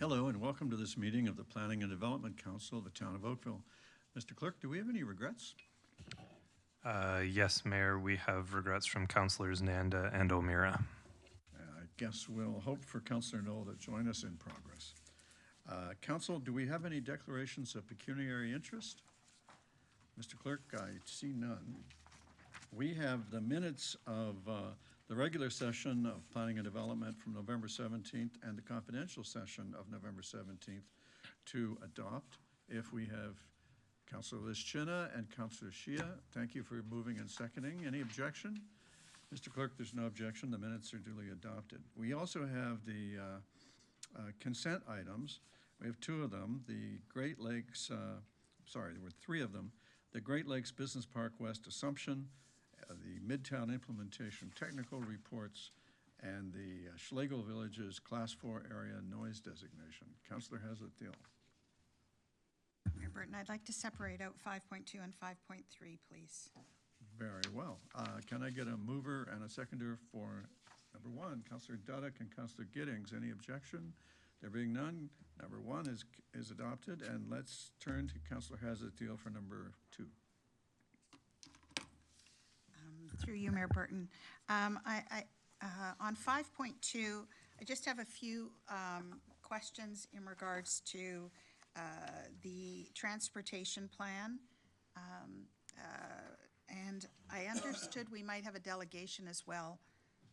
Hello and welcome to this meeting of the Planning and Development Council of the Town of Oakville. Mr. Clerk, do we have any regrets? Yes, Mayor, we have regrets from Councillors Nanda and O'Meara. I guess we'll hope for Councillor Knoll to join us in progress. Council, do we have any declarations of pecuniary interest? Mr. Clerk, I see none. We have the minutes of the regular session of Planning and Development from November 17th and the confidential session of November 17th to adopt. If we have Councilor Lischina and Councilor Shia, thank you for moving and seconding. Any objection? Mr. Clerk, there's no objection. The minutes are duly adopted. We also have the consent items. We have two of them. The Great Lakes, there were three of them. The Great Lakes Business Park West Assumption, the Midtown Implementation Technical Reports, and the Schlegel Villages Class 4 Area Noise Designation. Councilor Hazlett-Thiel. Mayor Burton, I'd like to separate out 5.2 and 5.3, please. Very well. Can I get a mover and a seconder for number one? Councilor Dudek and Councilor Giddings. Any objection? There being none, number one is adopted, and let's turn to Councilor Hazlett-Thiel for number two. Through you, Mayor Burton. On 5.2, I just have a few questions in regards to the transportation plan. And I understood we might have a delegation as well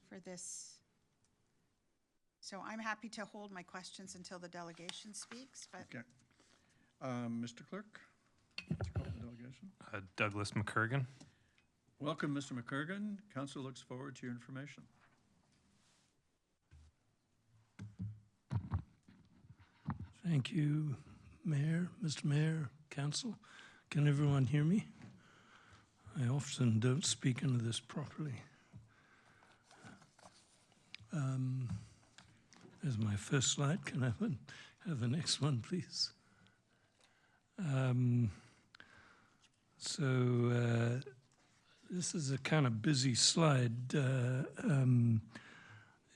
for this. So I'm happy to hold my questions until the delegation speaks. But okay. Mr. Clerk, would you call the delegation? Douglas McCurgan. Welcome, Mr. McCurgan. Council looks forward to your information. Thank you, Mayor, Mr. Mayor, Council. Can everyone hear me? I often don't speak into this properly. There's my first slide. Can I have the next one, please? This is a kind of busy slide. It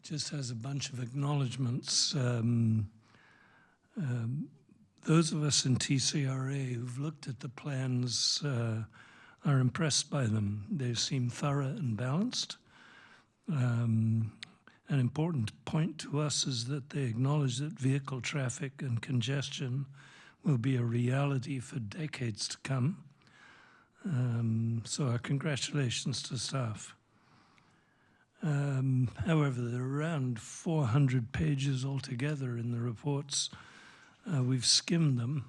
just has a bunch of acknowledgements. Those of us in TCRA who've looked at the plans are impressed by them. They seem thorough and balanced. An important point to us is that they acknowledge that vehicle traffic and congestion will be a reality for decades to come. So our congratulations to staff. However, there are around 400 pages altogether in the reports. We've skimmed them,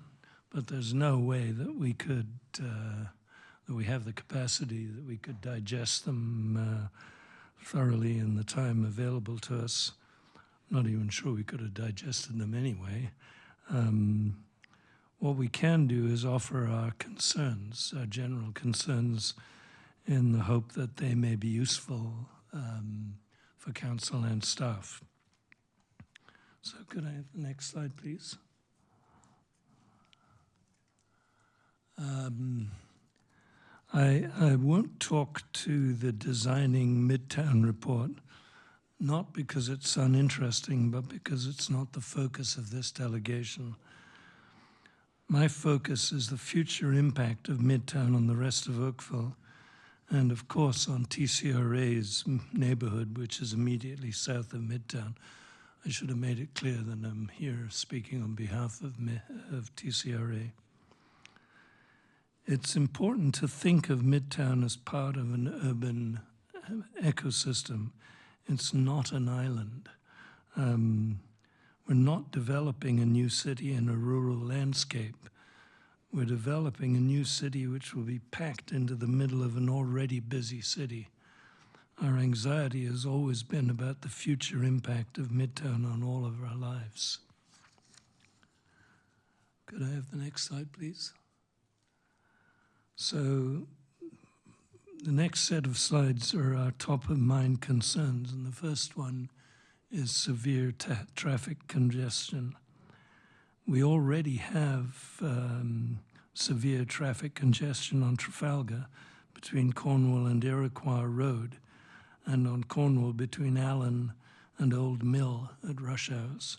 but there's no way that we could, that we have the capacity that we could digest them thoroughly in the time available to us. I'm not even sure we could have digested them anyway. What we can do is offer our concerns, our general concerns, in the hope that they may be useful for council and staff. So could I have the next slide, please? I won't talk to the Designing Midtown report, not because it's uninteresting, but because it's not the focus of this delegation. My focus is the future impact of Midtown on the rest of Oakville, and of course on TCRA's neighborhood, which is immediately south of Midtown. I should have made it clear that I'm here speaking on behalf of TCRA. It's important to think of Midtown as part of an urban ecosystem. It's not an island. We're not developing a new city in a rural landscape. We're developing a new city which will be packed into the middle of an already busy city. Our anxiety has always been about the future impact of Midtown on all of our lives. Could I have the next slide, please? So the next set of slides are our top of mind concerns, and the first one is severe traffic congestion. We already have severe traffic congestion on Trafalgar between Cornwall and Iroquois Road, and on Cornwall between Allen and Old Mill at rush hours.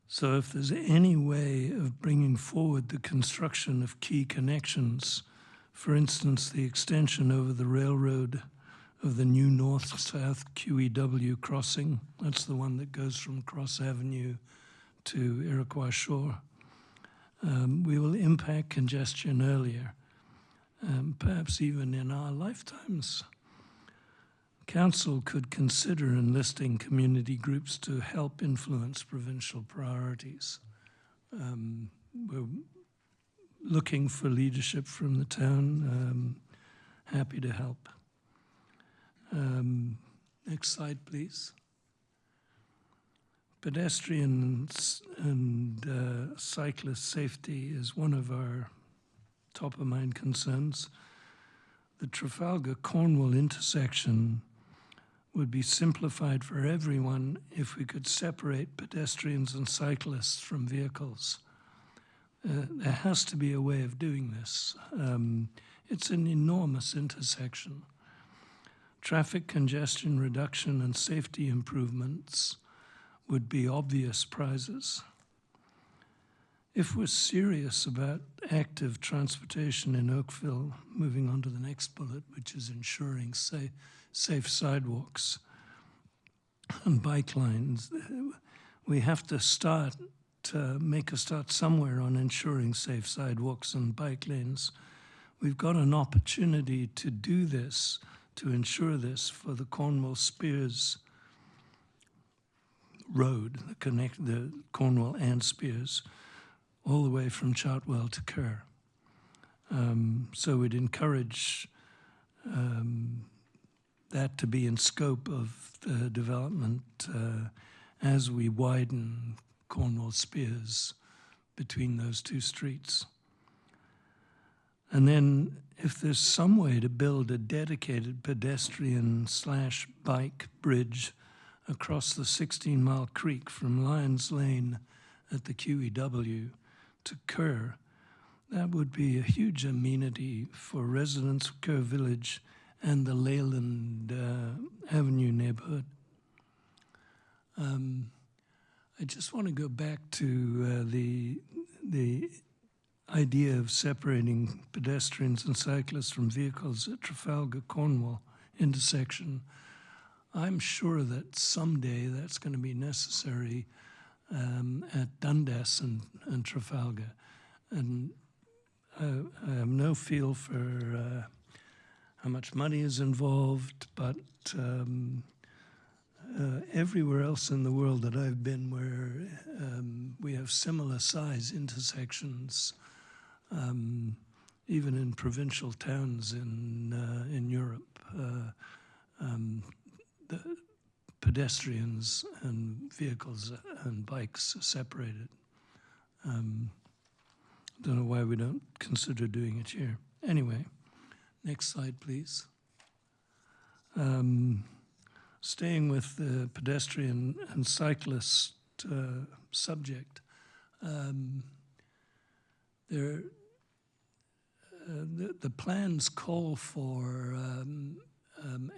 So if there's any way of bringing forward the construction of key connections, for instance, the extension over the railroad of the new north-south QEW crossing, that's the one that goes from Cross Avenue to Iroquois Shore, we will impact congestion earlier, perhaps even in our lifetimes. Council could consider enlisting community groups to help influence provincial priorities. We're looking for leadership from the town. Happy to help. Next slide, please. Pedestrians and cyclist safety is one of our top-of-mind concerns. The Trafalgar-Cornwall intersection would be simplified for everyone if we could separate pedestrians and cyclists from vehicles. There has to be a way of doing this. It's an enormous intersection. Traffic congestion reduction and safety improvements would be obvious prizes. If we're serious about active transportation in Oakville, moving on to the next bullet, which is ensuring safe sidewalks and bike lines, we have to make a start somewhere on ensuring safe sidewalks and bike lanes. We've got an opportunity to do this, to ensure this for the Cornwall Spears Road, the Cornwall and Spears, all the way from Chartwell to Kerr. So we'd encourage that to be in scope of the development as we widen Cornwall Spears between those two streets. And then if there's some way to build a dedicated pedestrian/bike bridge across the 16-mile creek from Lyons Lane at the QEW to Kerr, that would be a huge amenity for residents of Kerr Village and the Leyland Avenue neighborhood. I just want to go back to the idea of separating pedestrians and cyclists from vehicles at Trafalgar-Cornwall intersection. I'm sure that someday that's going to be necessary at Dundas and Trafalgar. And I have no feel for how much money is involved, but everywhere else in the world that I've been where we have similar size intersections, even in provincial towns in Europe, the pedestrians and vehicles and bikes are separated. Don't know why we don't consider doing it here. Anyway, next slide, please. Staying with the pedestrian and cyclist subject, the plans call for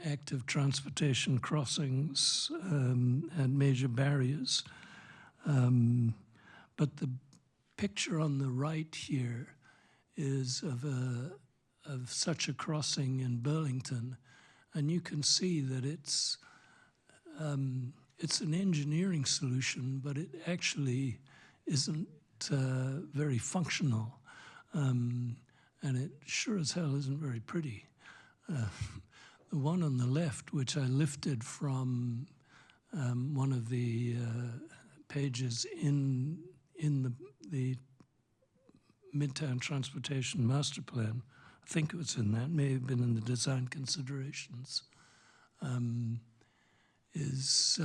active transportation crossings and major barriers, but the picture on the right here is of such a crossing in Burlington, and you can see that it's an engineering solution, but it actually isn't very functional, and it sure as hell isn't very pretty. The one on the left, which I lifted from one of the pages in the Midtown Transportation Master Plan, I think it was in that, may have been in the design considerations, is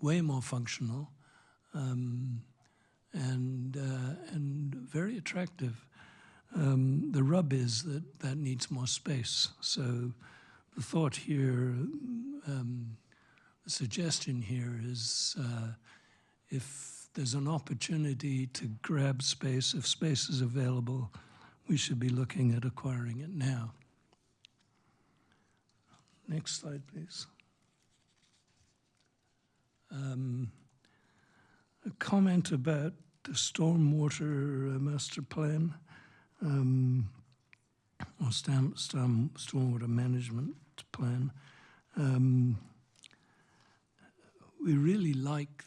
way more functional and very attractive. The rub is that needs more space. So the thought here, the suggestion here is if there's an opportunity to grab space, if space is available, we should be looking at acquiring it now. Next slide, please. A comment about the stormwater master plan, or stormwater management plan. We really like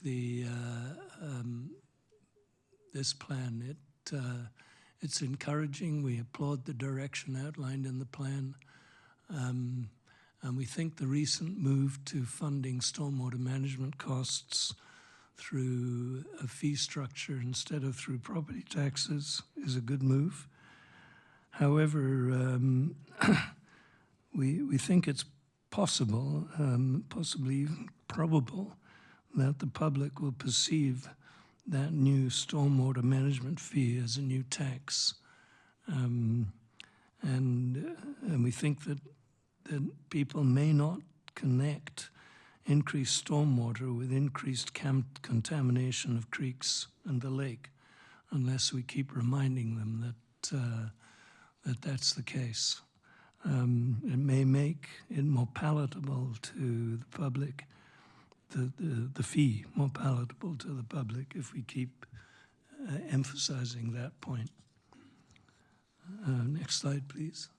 this plan. It's encouraging. We applaud the direction outlined in the plan. And we think the recent move to funding stormwater management costs through a fee structure instead of through property taxes is a good move. However, we think it's possible, possibly even probable, that the public will perceive that new stormwater management fee as a new tax. And we think that people may not connect increased stormwater with increased contamination of creeks and the lake unless we keep reminding them that that's the case. It may make it more palatable to the public, the fee more palatable to the public if we keep emphasizing that point. Next slide, please.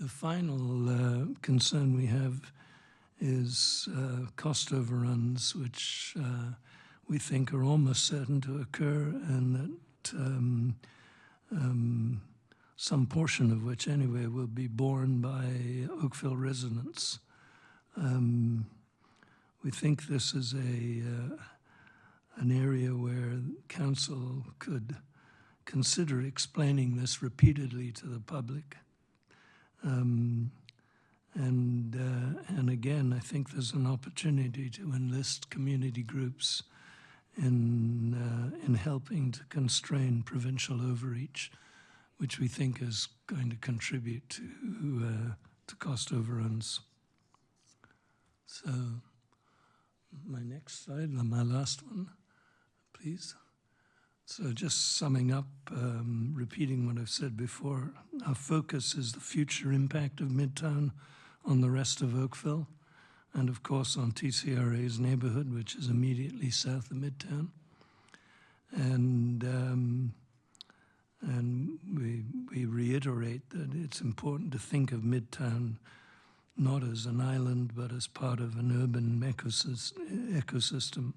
The final concern we have is cost overruns, which we think are almost certain to occur, and that some portion of which anyway will be borne by Oakville residents. We think this is an area where council could consider explaining this repeatedly to the public. And again, I think there's an opportunity to enlist community groups in helping to constrain provincial overreach, which we think is going to contribute to cost overruns. So, my next slide, my last one, please. So just summing up, repeating what I've said before, our focus is the future impact of Midtown on the rest of Oakville, and of course on TCRA's neighborhood, which is immediately south of Midtown. And we reiterate that it's important to think of Midtown not as an island, but as part of an urban ecosystem.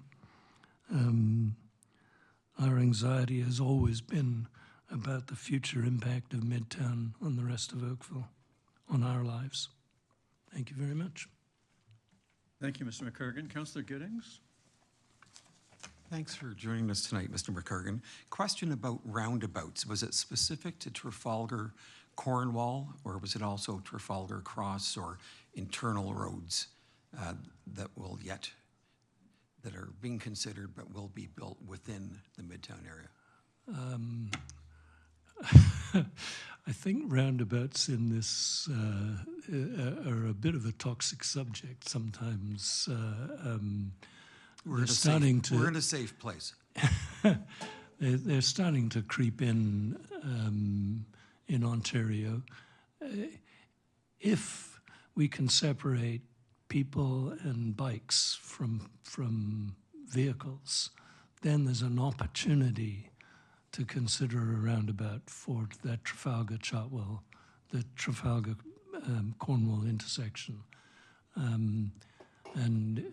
Our anxiety has always been about the future impact of Midtown on the rest of Oakville, on our lives. Thank you very much. Thank you, Mr. McCurgan. Councillor Giddings? Thanks for joining us tonight, Mr. McCurgan. Question about roundabouts. Was it specific to Trafalgar Cornwall, or was it also Trafalgar Cross or internal roads that are being considered but will be built within the Midtown area? I think roundabouts in this are a bit of a toxic subject sometimes. We're in a safe place. They're starting to creep in Ontario. If we can separate people and bikes from vehicles, then there's an opportunity to consider a roundabout for that Trafalgar-Chartwell, the Trafalgar-Cornwall intersection. And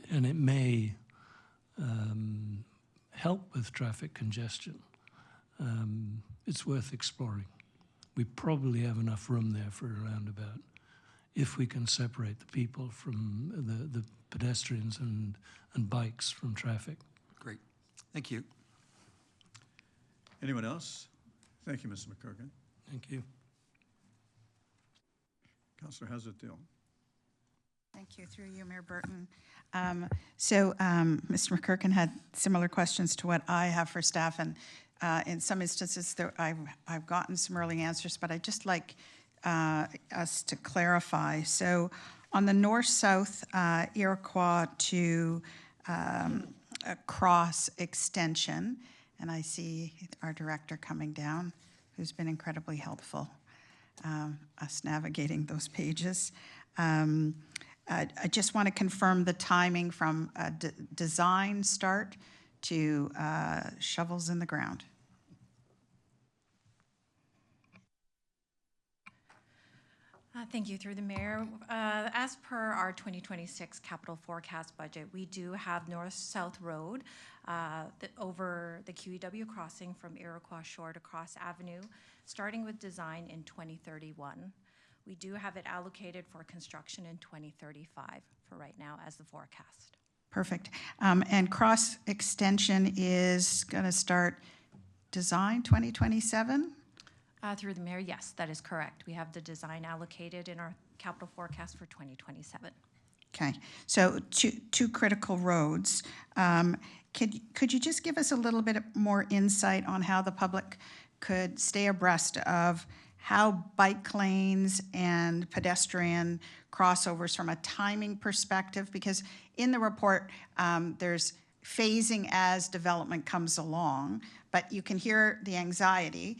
it may help with traffic congestion. It's worth exploring. We probably have enough room there for a roundabout if we can separate the people from the pedestrians and bikes from traffic. Great. Thank you. Anyone else? Thank you, Mr. McCurgan. Thank you. Councillor Hazard-Dill. Thank you, through you, Mayor Burton. Mr. McCurkin had similar questions to what I have for staff, and in some instances I've gotten some early answers, but I'd just like us to clarify. So on the north-south Iroquois to Cross extension, and I see our director coming down, who's been incredibly helpful us navigating those pages. I just want to confirm the timing from design start to shovels in the ground. Thank you, through the mayor. As per our 2026 capital forecast budget, we do have North-South Road over the QEW crossing from Iroquois Shore to Cross Avenue, starting with design in 2031. We do have it allocated for construction in 2035 for right now as the forecast. Perfect. And cross extension is going to start design 2027? Through the mayor, yes, that is correct. We have the design allocated in our capital forecast for 2027. Okay, so two critical roads. Could you just give us a little bit more insight on how the public could stay abreast of how bike lanes and pedestrian crossovers from a timing perspective? Because in the report, there's phasing as development comes along, but you can hear the anxiety,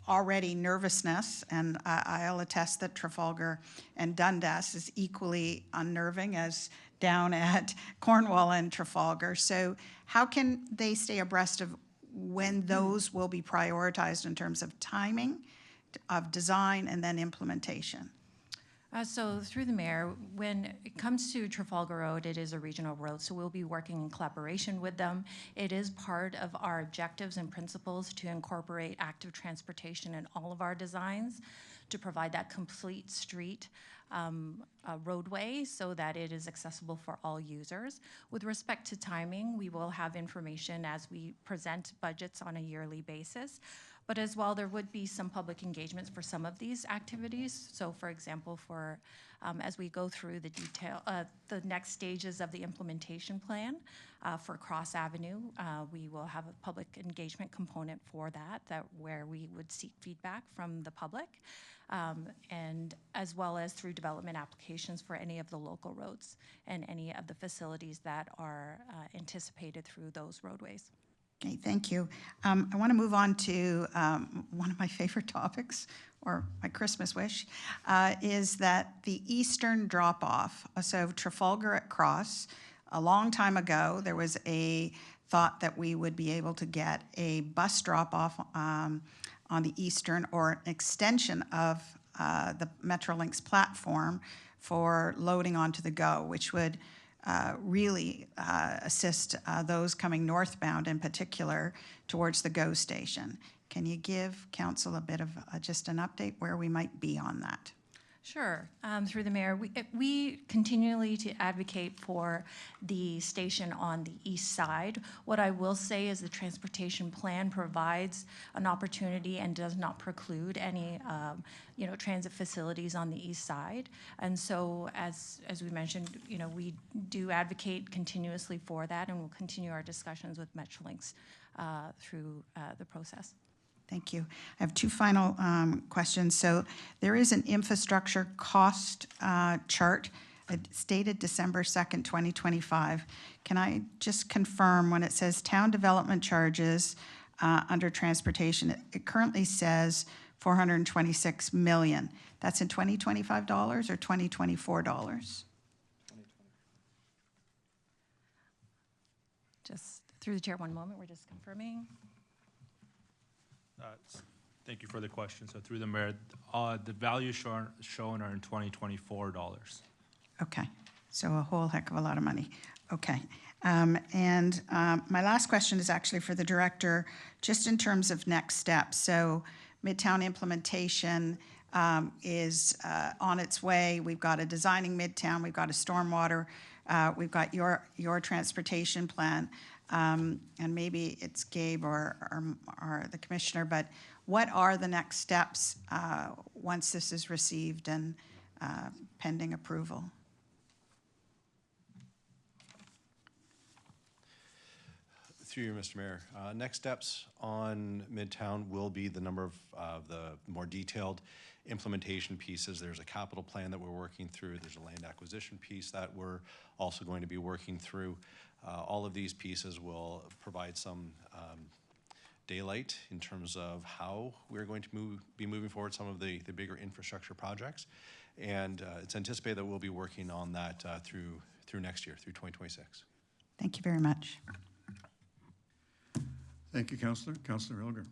already nervousness, and I'll attest that Trafalgar and Dundas is equally unnerving as down at Cornwall and Trafalgar. So how can they stay abreast of when those will be prioritized in terms of timing, of design, and then implementation? So through the mayor, when it comes to Trafalgar Road, it is a regional road, so we'll be working in collaboration with them. It is part of our objectives and principles to incorporate active transportation in all of our designs to provide that complete street roadway so that it is accessible for all users. With respect to timing, we will have information as we present budgets on a yearly basis. But as well, there would be some public engagements for some of these activities. So for example, for as we go through the detail, the next stages of the implementation plan for Cross Avenue, we will have a public engagement component for that where we would seek feedback from the public, and as well as through development applications for any of the local roads and any of the facilities that are anticipated through those roadways. Okay, thank you. I want to move on to one of my favorite topics, or my Christmas wish, is that the eastern drop-off. So Trafalgar at Cross, a long time ago, there was a thought that we would be able to get a bus drop-off on the eastern, or an extension of the Metrolinx platform for loading onto the GO, which would really assist those coming northbound in particular towards the GO station. Can you give council a bit of just an update where we might be on that? Sure. Through the mayor, we continually to advocate for the station on the east side. What I will say is the transportation plan provides an opportunity and does not preclude any transit facilities on the east side. And so as we mentioned, we do advocate continuously for that, and we'll continue our discussions with Metrolinx through the process. Thank you. I have two final questions. So there is an infrastructure cost chart stated December 2nd, 2025. Can I just confirm when it says town development charges under transportation, it currently says $426 million. That's in $2025 or $2024? Just through the chair, one moment, we're just confirming. Thank you for the question. So through the mayor, the values shown are in 2024 dollars. Okay, so a whole heck of a lot of money. Okay, and my last question is actually for the director, just in terms of next steps. So Midtown implementation is on its way. We've got a designing Midtown, we've got a stormwater, we've got your transportation plan. And maybe it's Gabe or the commissioner, but what are the next steps once this is received and pending approval? Through you, Mr. Mayor. Next steps on Midtown will be the number of the more detailed implementation pieces. There's a capital plan that we're working through. There's a land acquisition piece that we're also going to be working through. All of these pieces will provide some daylight in terms of how we're going to be moving forward some of the bigger infrastructure projects. And it's anticipated that we'll be working on that through next year, through 2026. Thank you very much. Thank you, Councillor. Councillor Elgar.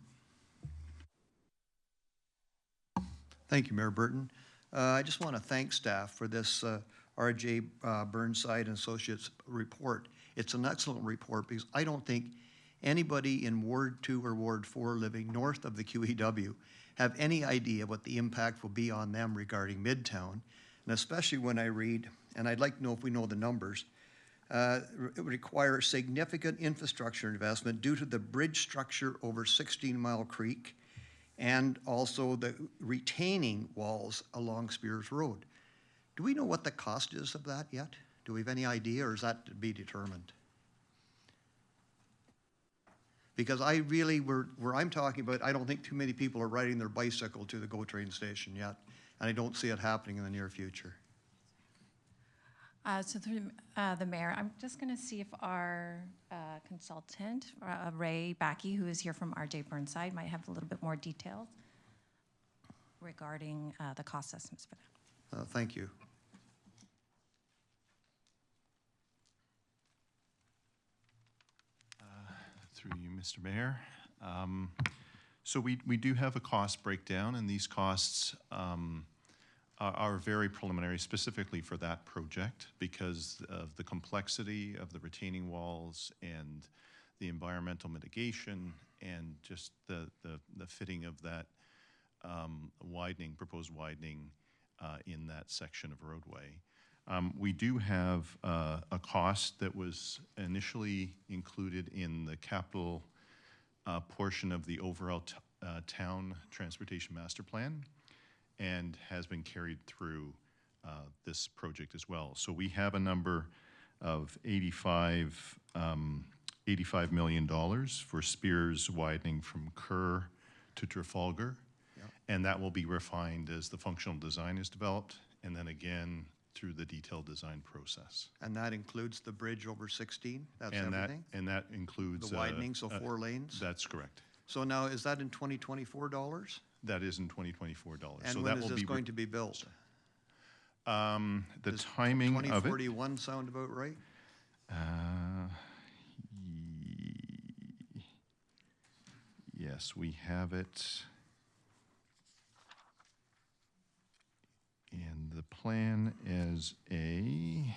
Thank you, Mayor Burton. I just want to thank staff for this R.J. Burnside and Associates report. It's an excellent report because I don't think anybody in Ward 2 or Ward 4 living north of the QEW have any idea what the impact will be on them regarding Midtown. And especially when I read, and I'd like to know if we know the numbers, it would require significant infrastructure investment due to the bridge structure over 16 Mile Creek and also the retaining walls along Spears Road. Do we know what the cost is of that yet? Do we have any idea, or is that to be determined? Because I really, where I'm talking about, I don't think too many people are riding their bicycle to the GO train station yet, and I don't see it happening in the near future. So through the mayor, I'm just going to see if our consultant, Ray Backey, who is here from R.J. Burnside, might have a little bit more details regarding the cost estimates for that. Thank you. Through you, Mr. Mayor. So we do have a cost breakdown, and these costs are very preliminary, specifically for that project, because of the complexity of the retaining walls and the environmental mitigation and just the fitting of that proposed widening in that section of roadway. We do have a cost that was initially included in the capital portion of the overall town transportation master plan and has been carried through this project as well. So we have a number of $85 million for Spears widening from Kerr to Trafalgar. Yep. And that will be refined as the functional design is developed, and then again through the detailed design process. And that includes the bridge over 16? That's everything? And that includes... The widening, so 4 lanes? That's correct. So now, is that in 2024 dollars? That is in 2024 dollars. And so when that is will this be going to be built? The Does timing of it... 2041 sound about right? Yes, we have it. And the plan is a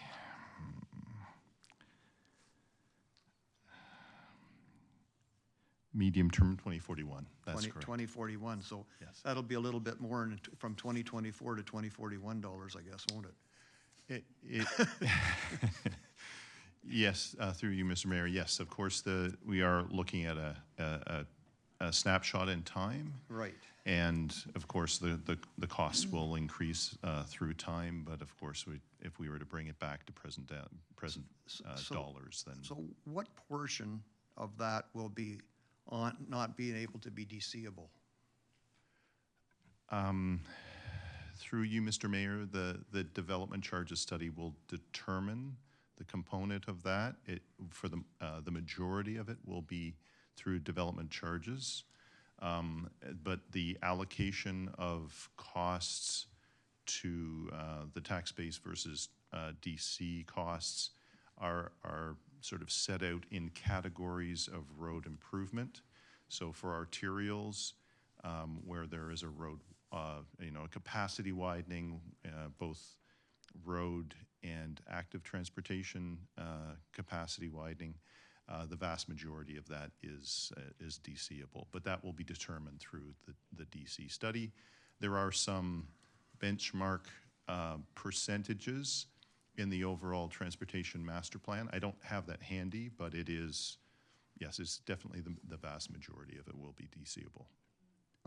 medium term 2041. That's correct. 2041. So Yes. that'll be a little bit more from 2024 to 2041 dollars, I guess, won't it? Yes, through you, Mr. Mayor. Yes, of course, we are looking at a snapshot in time. Right. And of course, the costs will increase through time. But of course, if we were to bring it back to present dollars, then. So what portion of that will be on not being able to be DCable? Through you, Mr. Mayor, the development charges study will determine the component of that. For the majority of it will be through development charges. But the allocation of costs to the tax base versus DC costs are sort of set out in categories of road improvement. So for arterials, where there is a road, a capacity widening, both road and active transportation capacity widening, the vast majority of that is DCable, but that will be determined through the DC study. There are some benchmark percentages in the overall transportation master plan. I don't have that handy, but it is, yes, it's definitely the vast majority of it will be DCable.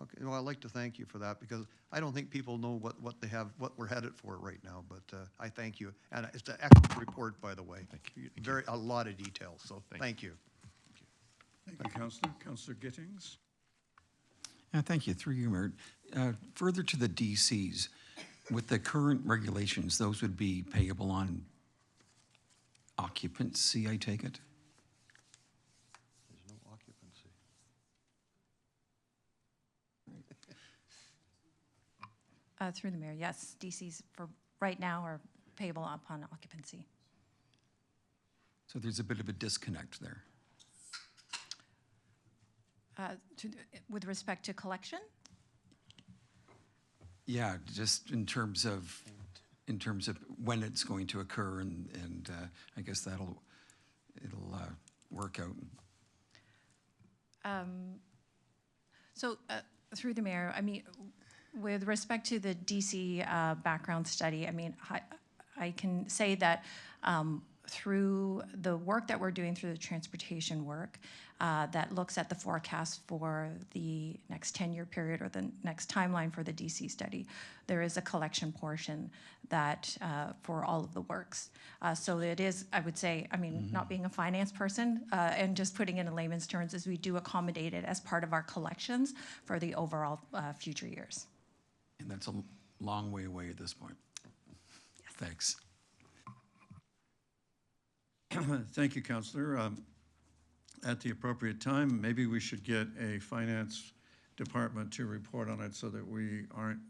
Okay, well, I'd like to thank you for that because I don't think people know what we're headed for right now, but I thank you. And it's an excellent report, by the way. Thank you. A lot of details, so thank you. Thank you, Councillor. Councillor Gittings. Thank you. Through you, Mayor. Further to the DCs, with the current regulations, those would be payable on occupancy, I take it? There's no occupancy. Through the mayor, yes, DCs for right now are payable upon occupancy. So there's a bit of a disconnect there. With respect to collection? Yeah, just in terms of when it's going to occur, and I guess it'll work out. So through the mayor, I mean, with respect to the DC background study, I mean, I can say that through the work that we're doing through the transportation work that looks at the forecast for the next 10-year period or the next timeline for the DC study, there is a collection portion that for all of the works. So it is, I would say, I mean, not being a finance person and just putting it in layman's terms, is we do accommodate it as part of our collections for the overall future years. And that's a long way away at this point. Yes. Thanks. Thank you, Councillor. At the appropriate time, maybe we should get a finance department to report on it so that we aren't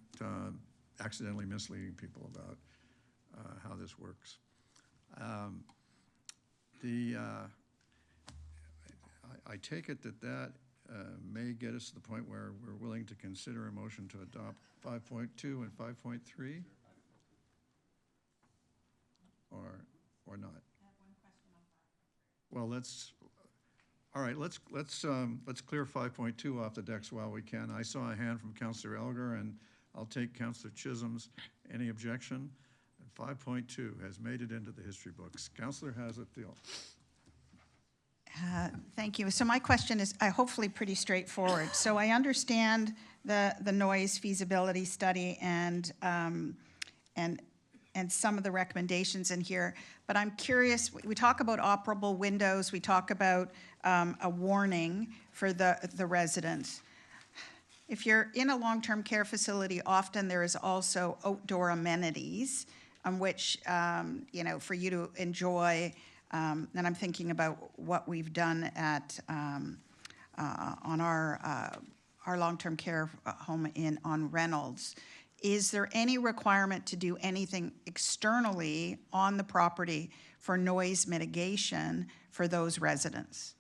accidentally misleading people about how this works. I take it that may get us to the point where we're willing to consider a motion to adopt 5.2 and 5.3? Or not? Well, let's clear 5.2 off the decks while we can. I saw a hand from Councillor Elgar, and I'll take Councillor Chisholm's. Any objection? And 5.2 has made it into the history books. Councillor Hazlitt-Thiel. Thank you. So my question is hopefully pretty straightforward. So I understand the noise feasibility study and some of the recommendations in here, but I'm curious, we talk about operable windows, we talk about a warning for the residents. If you're in a long-term care facility, often there is also outdoor amenities on which, for you to enjoy, and I'm thinking about what we've done at on our long-term care home on Reynolds. Is there any requirement to do anything externally on the property for noise mitigation for those residents?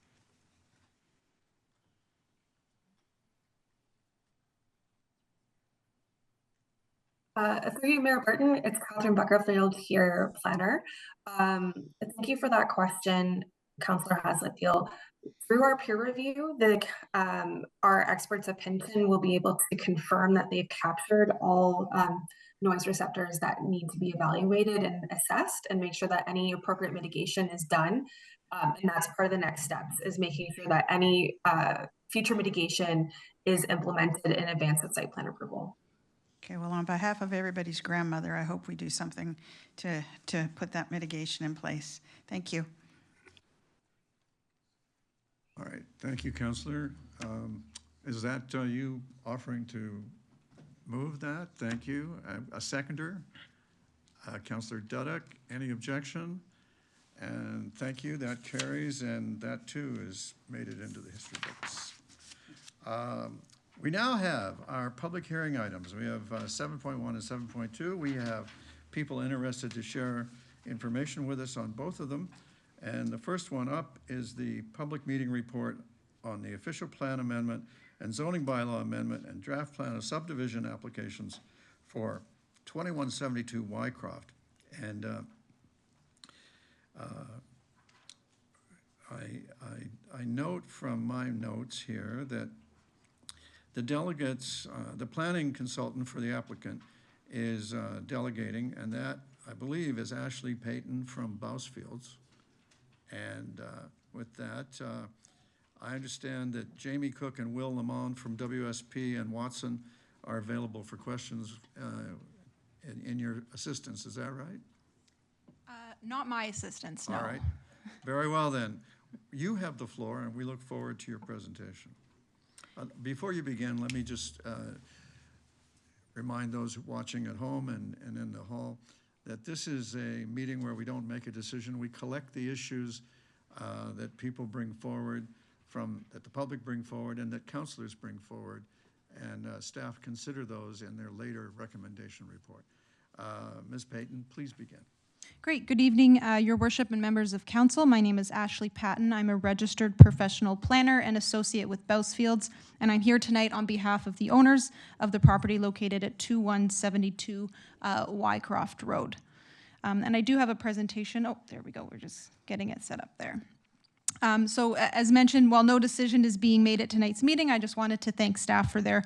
Through you, Mayor Burton, it's Catherine Buckerfield here, planner. Thank you for that question, Councillor Hazlitt-Thiel. Through our peer review, our experts at Pinton will be able to confirm that they've captured all noise receptors that need to be evaluated and assessed, and make sure that any appropriate mitigation is done. And that's part of the next steps, is making sure that any future mitigation is implemented in advance of site plan approval. Okay, well, on behalf of everybody's grandmother, I hope we do something to put that mitigation in place. Thank you. All right, thank you, Councillor. Is that you offering to move that? Thank you. A seconder? Councillor Dudek, any objection? And thank you, that carries, and that too has made it into the history books. We now have our public hearing items. We have 7.1 and 7.2. We have people interested to share information with us on both of them. And the first one up is the public meeting report on the official plan amendment and zoning bylaw amendment and draft plan of subdivision applications for 2172 Wycroft. And I note from my notes here that the delegates, the planning consultant for the applicant is delegating, and that, I believe, is Ashley Payton from Bousfields. And with that, I understand that Jamie Cook and Will Lamont from WSP and Watson are available for questions in your assistance. Is that right? Not my assistance, no. All right. Very well then. You have the floor, and we look forward to your presentation. Before you begin, let me just remind those watching at home and in the hall that this is a meeting where we don't make a decision. We collect the issues that people bring forward, that the public bring forward, and that councillors bring forward, and staff consider those in their later recommendation report. Ms. Payton, please begin. Great. Good evening, Your Worship and members of council. My name is Ashley Patton. I'm a registered professional planner and associate with Bousfields, and I'm here tonight on behalf of the owners of the property located at 2172 Wycroft Road. And I do have a presentation. Oh, there we go. We're just getting it set up there. So as mentioned, while no decision is being made at tonight's meeting, I just wanted to thank staff for their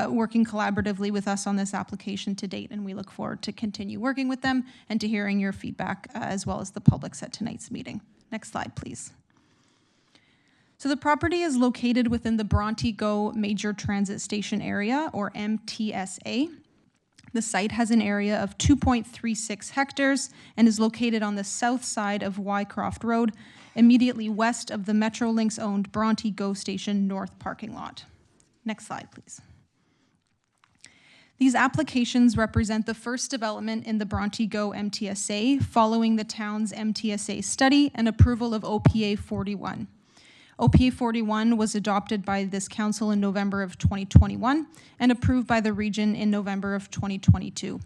working collaboratively with us on this application to date, and we look forward to continue working with them and to hearing your feedback as well as the public's at tonight's meeting. Next slide, please. So the property is located within the Bronte-Go Major Transit Station area, or MTSA. The site has an area of 2.36 hectares and is located on the south side of Wycroft Road, immediately west of the Metrolinx-owned Bronte-Go Station North parking lot. Next slide, please. These applications represent the first development in the Bronte-Go MTSA following the town's MTSA study and approval of OPA 41. OPA 41 was adopted by this council in November of 2021 and approved by the region in November of 2022.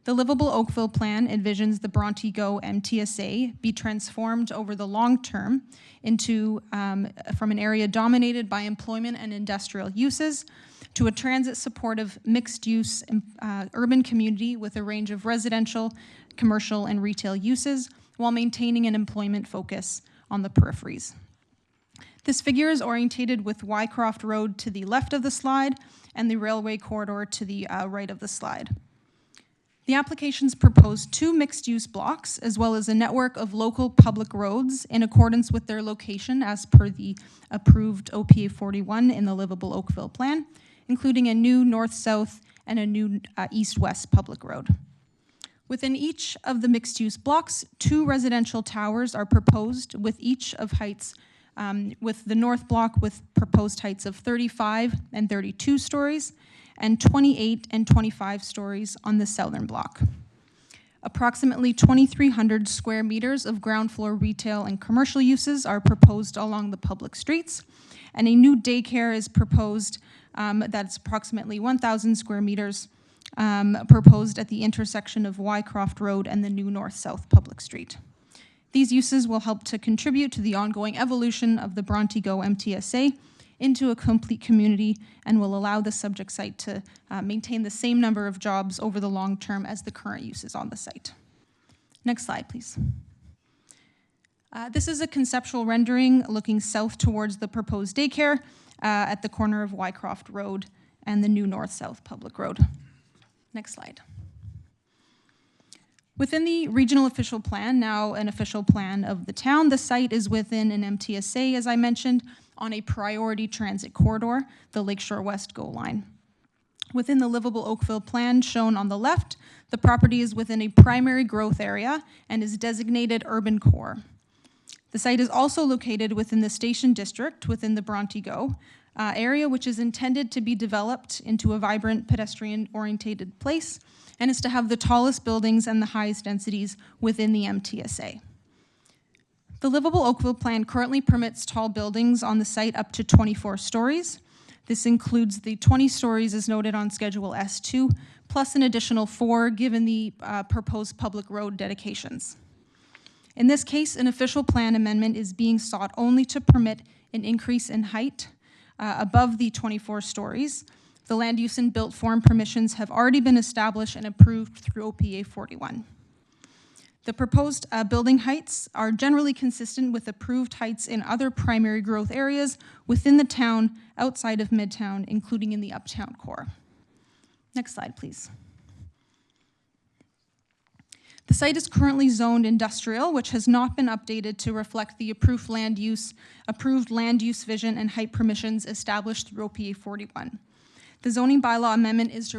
The Livable Oakville plan envisions the Bronte-Go MTSA be transformed over the long term into from an area dominated by employment and industrial uses to a transit-supportive, mixed-use urban community with a range of residential, commercial, and retail uses while maintaining an employment focus on the peripheries. This figure is orientated with Wycroft Road to the left of the slide and the railway corridor to the right of the slide. The applications propose 2 mixed-use blocks as well as a network of local public roads in accordance with their location as per the approved OPA 41 in the Livable Oakville plan, including a new north-south and a new east-west public road. Within each of the mixed-use blocks, 2 residential towers are proposed with each of heights with the north block with proposed heights of 35 and 32 stories, and 28 and 25 stories on the southern block. Approximately 2,300 square meters of ground floor retail and commercial uses are proposed along the public streets, and a new daycare is proposed that's approximately 1,000 square meters proposed at the intersection of Wycroft Road and the new north-south public street. These uses will help to contribute to the ongoing evolution of the Bronte-Go MTSA into a complete community and will allow the subject site to maintain the same number of jobs over the long term as the current uses on the site. Next slide, please. This is a conceptual rendering looking south towards the proposed daycare at the corner of Wycroft Road and the new north-south public road. Next slide. Within the regional official plan, now an official plan of the town, the site is within an MTSA, as I mentioned, on a priority transit corridor, the Lakeshore West GO line. Within the Livable Oakville plan shown on the left, the property is within a primary growth area and is designated urban core. The site is also located within the station district within the Bronte-Go area, which is intended to be developed into a vibrant pedestrian-oriented place and is to have the tallest buildings and the highest densities within the MTSA. The Livable Oakville plan currently permits tall buildings on the site up to 24 stories. This includes the 20 stories as noted on Schedule S2, plus an additional 4 given the proposed public road dedications. In this case, an official plan amendment is being sought only to permit an increase in height above the 24 stories. The land use and built form permissions have already been established and approved through OPA 41. The proposed building heights are generally consistent with approved heights in other primary growth areas within the town, outside of Midtown, including in the uptown core. Next slide, please. The site is currently zoned industrial, which has not been updated to reflect the approved land use vision and height permissions established through OPA 41. The zoning bylaw amendment is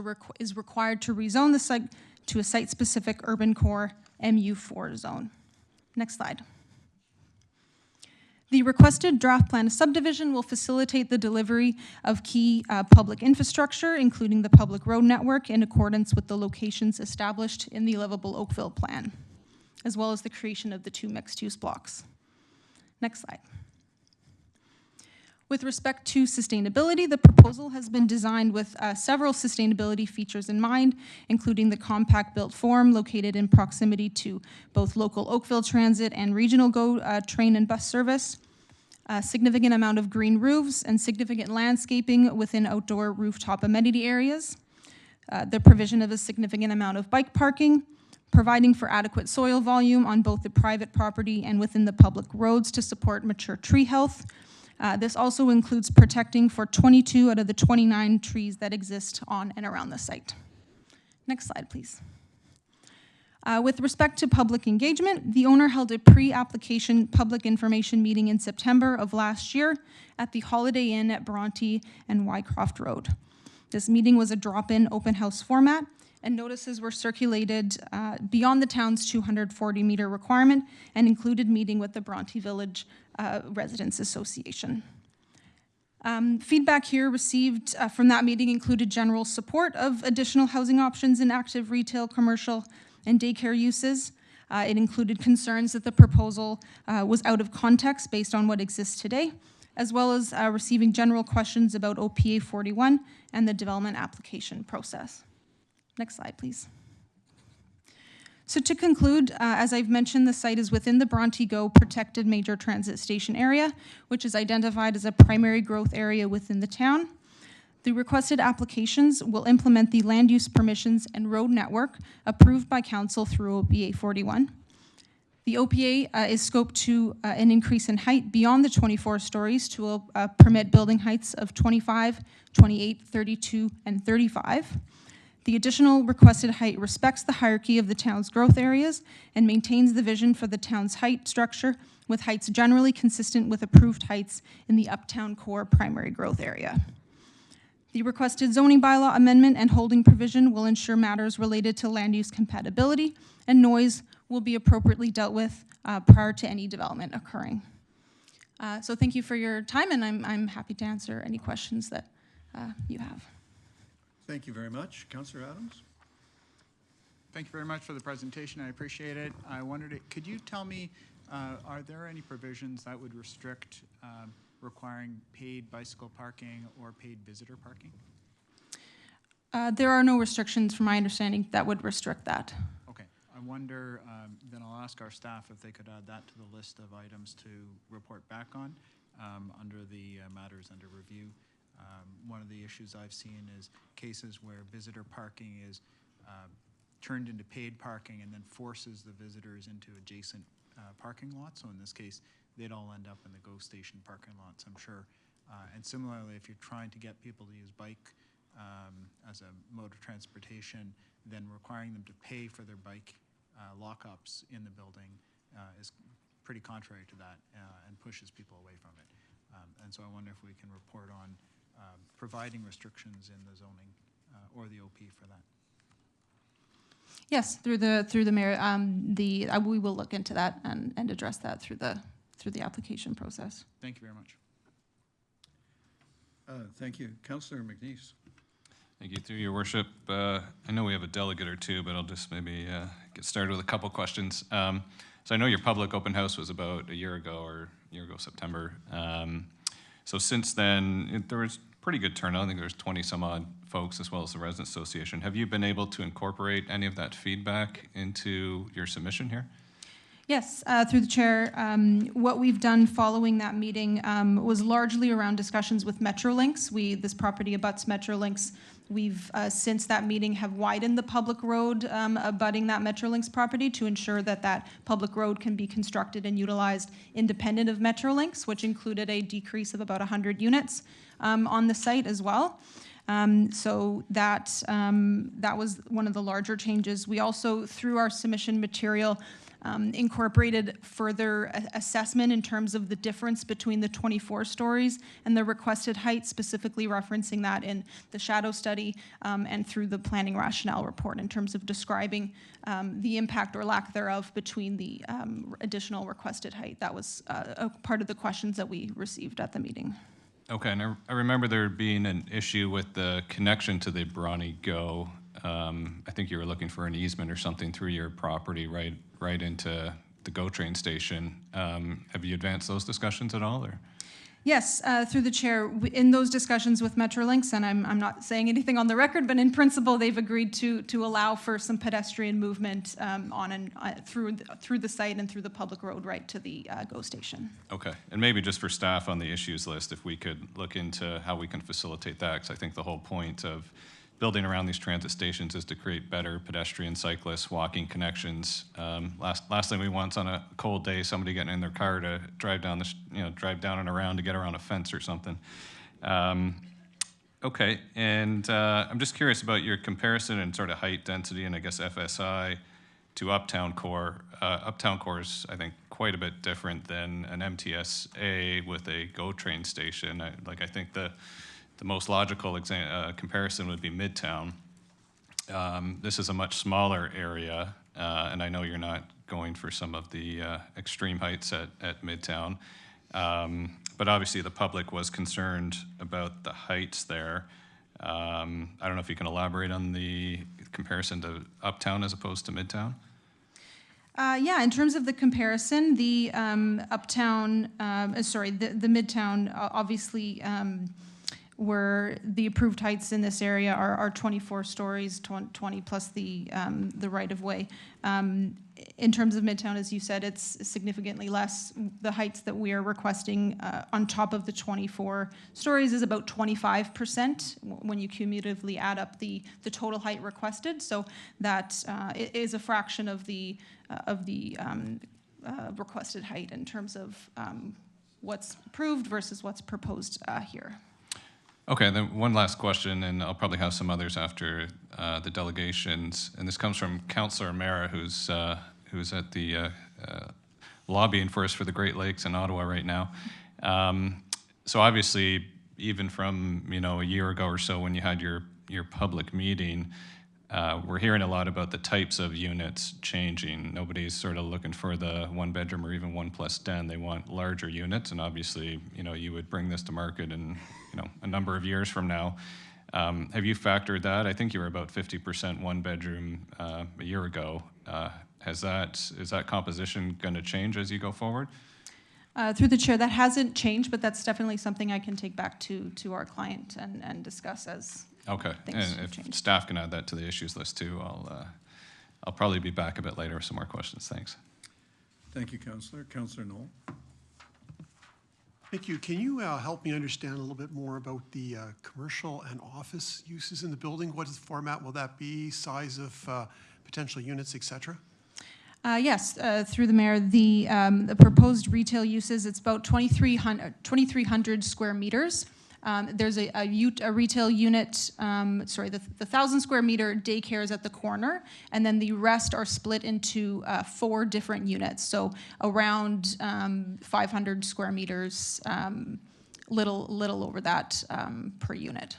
required to rezone the site to a site-specific urban core MU4 zone. Next slide. The requested draft plan of subdivision will facilitate the delivery of key public infrastructure, including the public road network, in accordance with the locations established in the Livable Oakville plan, as well as the creation of the 2 mixed-use blocks. Next slide. With respect to sustainability, the proposal has been designed with several sustainability features in mind, including the compact built form located in proximity to both local Oakville transit and regional GO train and bus service, a significant amount of green roofs, and significant landscaping within outdoor rooftop amenity areas, the provision of a significant amount of bike parking, providing for adequate soil volume on both the private property and within the public roads to support mature tree health. This also includes protecting for 22 out of the 29 trees that exist on and around the site. Next slide, please. With respect to public engagement, the owner held a pre-application public information meeting in September of last year at the Holiday Inn at Bronte and Wycroft Road. This meeting was a drop-in open house format, and notices were circulated beyond the town's 240-meter requirement and included meeting with the Bronte Village Residents Association. Feedback here received from that meeting included general support of additional housing options in active retail, commercial, and daycare uses. It included concerns that the proposal was out of context based on what exists today, as well as receiving general questions about OPA 41 and the development application process. Next slide, please. So to conclude, as I've mentioned, the site is within the Bronte GO protected major transit station area, which is identified as a primary growth area within the town. The requested applications will implement the land use permissions and road network approved by council through OPA 41. The OPA is scoped to an increase in height beyond the 24 stories to permit building heights of 25, 28, 32, and 35. The additional requested height respects the hierarchy of the town's growth areas and maintains the vision for the town's height structure, with heights generally consistent with approved heights in the uptown core primary growth area. The requested zoning bylaw amendment and holding provision will ensure matters related to land use compatibility and noise will be appropriately dealt with prior to any development occurring. So thank you for your time, and I'm happy to answer any questions that you have. Thank you very much. Councillor Adams? Thank you very much for the presentation. I appreciate it. I wondered, could you tell me, are there any provisions that would restrict requiring paid bicycle parking or paid visitor parking? There are no restrictions, from my understanding, that would restrict that. Okay. I wonder, then I'll ask our staff if they could add that to the list of items to report back on under the matters under review. One of the issues I've seen is cases where visitor parking is turned into paid parking and then forces the visitors into adjacent parking lots. So in this case, they'd all end up in the GO station parking lots, I'm sure. And similarly, if you're trying to get people to use bike as a mode of transportation, then requiring them to pay for their bike lockups in the building is pretty contrary to that and pushes people away from it. And so I wonder if we can report on providing restrictions in the zoning or the OP for that. Yes, through the mayor, we will look into that and address that through the application process. Thank you very much. Thank you. Councillor McNeese. Thank you, through your worship. I know we have a delegate or two, but I'll just maybe get started with a couple questions. So I know your public open house was about a year ago September. So since then, there was pretty good turnout. I think there was 20 some odd folks, as well as the Residents Association. Have you been able to incorporate any of that feedback into your submission here? Yes, through the chair, what we've done following that meeting was largely around discussions with Metrolinx. This property abuts Metrolinx. We've, since that meeting, have widened the public road abutting that Metrolinx property to ensure that that public road can be constructed and utilized independent of Metrolinx, which included a decrease of about 100 units on the site as well. So that was one of the larger changes. We also, through our submission material, incorporated further assessment in terms of the difference between the 24 stories and the requested height, specifically referencing that in the shadow study and through the planning rationale report in terms of describing the impact or lack thereof between the additional requested height. That was a part of the questions that we received at the meeting. Okay, and I remember there being an issue with the connection to the Bronte GO. I think you were looking for an easement or something through your property right into the GO train station. Have you advanced those discussions at all? Or? Yes, through the chair, in those discussions with Metrolinx, and I'm not saying anything on the record, but in principle, they've agreed to allow for some pedestrian movement through the site and through the public road right to the GO station. Okay, and maybe just for staff on the issues list, if we could look into how we can facilitate that, because I think the whole point of building around these transit stations is to create better pedestrian, cyclist, walking connections. Last thing we want is on a cold day, somebody getting in their car to drive down drive down and around to get around a fence or something. Okay, and I'm just curious about your comparison and sort of height density and I guess FSI to Uptown Core. Uptown Core is, I think, quite a bit different than an MTSA with a GO train station. I think the most logical comparison would be Midtown. This is a much smaller area, and I know you're not going for some of the extreme heights at Midtown, but obviously the public was concerned about the heights there. I don't know if you can elaborate on the comparison to Uptown as opposed to Midtown? Yeah, in terms of the comparison, the Uptown, the Midtown, obviously, where the approved heights in this area are 24 stories, 20 plus the right-of-way. In terms of Midtown, as you said, it's significantly less. The heights that we are requesting on top of the 24 stories is about 25% when you cumulatively add up the total height requested. So that is a fraction of the requested height in terms of what's approved versus what's proposed here. Okay, then one last question, and I'll probably have some others after the delegations. And this comes from Councillor Mara, who's at the lobbying for us for the Great Lakes in Ottawa right now. So obviously, even from a year ago or so when you had your public meeting, we're hearing a lot about the types of units changing. Nobody's sort of looking for the 1-bedroom or even 1+ den. They want larger units, and obviously, you would bring this to market in a number of years from now. Have you factored that? I think you were about 50% 1-bedroom a year ago. Is that composition going to change as you go forward? Through the chair, that hasn't changed, but that's definitely something I can take back to our client and discuss as okay. Things And if change. staff can add that to the issues list too, I'll probably be back a bit later with some more questions. Thanks. Thank you, Councillor. Councillor Knoll. Thank you. Can you help me understand a little bit more about the commercial and office uses in the building? What is the format? Will that be? Size of potential units, et cetera? Yes, through the mayor, the proposed retail uses, it's about 2,300 square meters. There's a retail unit, the 1,000 square meter daycare is at the corner, and then the rest are split into 4 different units. So around 500 square meters, little over that per unit.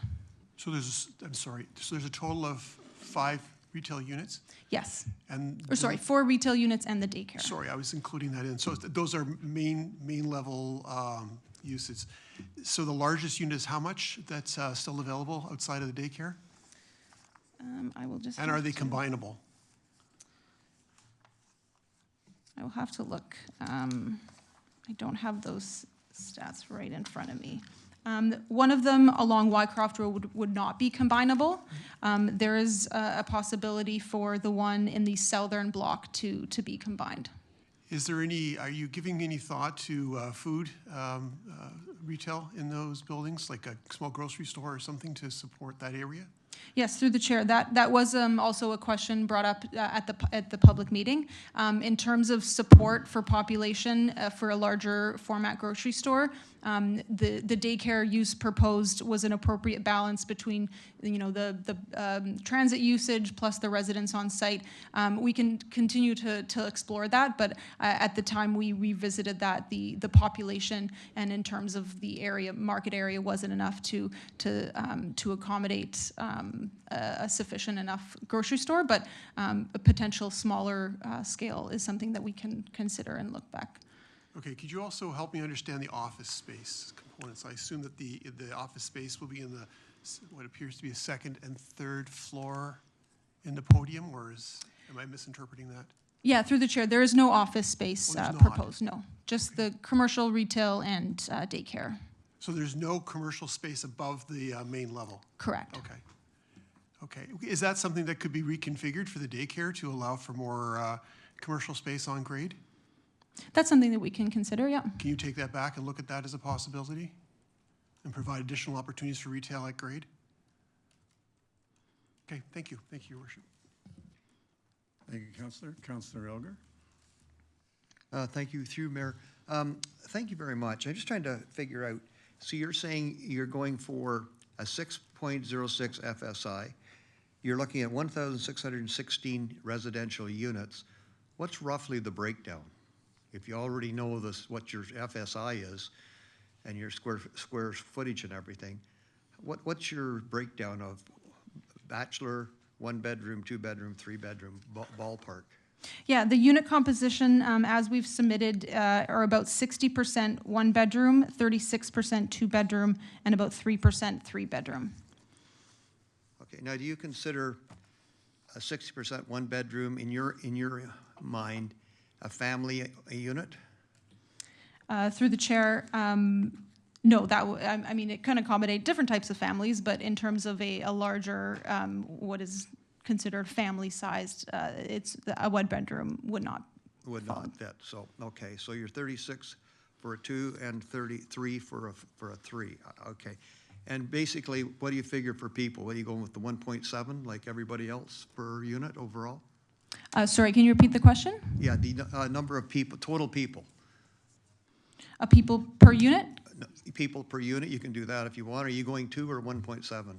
So there's a total of 5 retail units? Yes. And 4 retail units and the daycare. Sorry, I was including that in. So those are main level uses. So the largest unit is how much that's still available outside of the daycare? I will just. And are they combinable? I will have to look. I don't have those stats right in front of me. One of them along Wycroft Road would not be combinable. There is a possibility for the one in the southern block to be combined. Are you giving any thought to food retail in those buildings, like a small grocery store or something to support that area? Yes, through the chair. That was also a question brought up at the public meeting. In terms of support for population for a larger format grocery store, the daycare use proposed was an appropriate balance between the transit usage plus the residents on site. We can continue to explore that, but at the time we revisited that the population and in terms of the market area wasn't enough to accommodate a sufficient enough grocery store, but a potential smaller scale is something that we can consider and look back. Okay, could you also help me understand the office space components? I assume that the office space will be in what appears to be a 2nd and 3rd floor in the podium, or am I misinterpreting that? Yeah, through the chair, there is no office space proposed, no. Just the commercial, retail, and daycare. So there's no commercial space above the main level? Correct. Okay. Okay. Is that something that could be reconfigured for the daycare to allow for more commercial space on grade? That's something that we can consider, yeah. Can you take that back and look at that as a possibility and provide additional opportunities for retail at grade? Okay, thank you. Thank you, Your Worship. Thank you, Councillor. Councillor Elgar? Thank you, through Mayor. Thank you very much. I'm just trying to figure out, so you're saying you're going for a 6.06 FSI. You're looking at 1,616 residential units. What's roughly the breakdown? If you already know this, what your FSI is and your square footage and everything, what's your breakdown of bachelor, 1 bedroom, 2 bedroom, 3 bedroom ballpark? Yeah, the unit composition, as we've submitted, are about 60% 1 bedroom, 36% 2 bedroom, and about 3% 3 bedroom. Okay, now do you consider a 60% 1 bedroom in your mind a family a unit? Through the chair, no, I mean, it can accommodate different types of families, but in terms of a larger, what is considered family-sized, a 1 bedroom would not. Would not fit, so, okay, so you're 36 for a 2 and 33 for a 3, okay. And basically, what do you figure for people? What are you going with, the 1.7 like everybody else per unit overall? Sorry, can you repeat the question? Yeah, the number of people, total people. People per unit? People per unit, you can do that if you want. Are you going 2 or 1.7?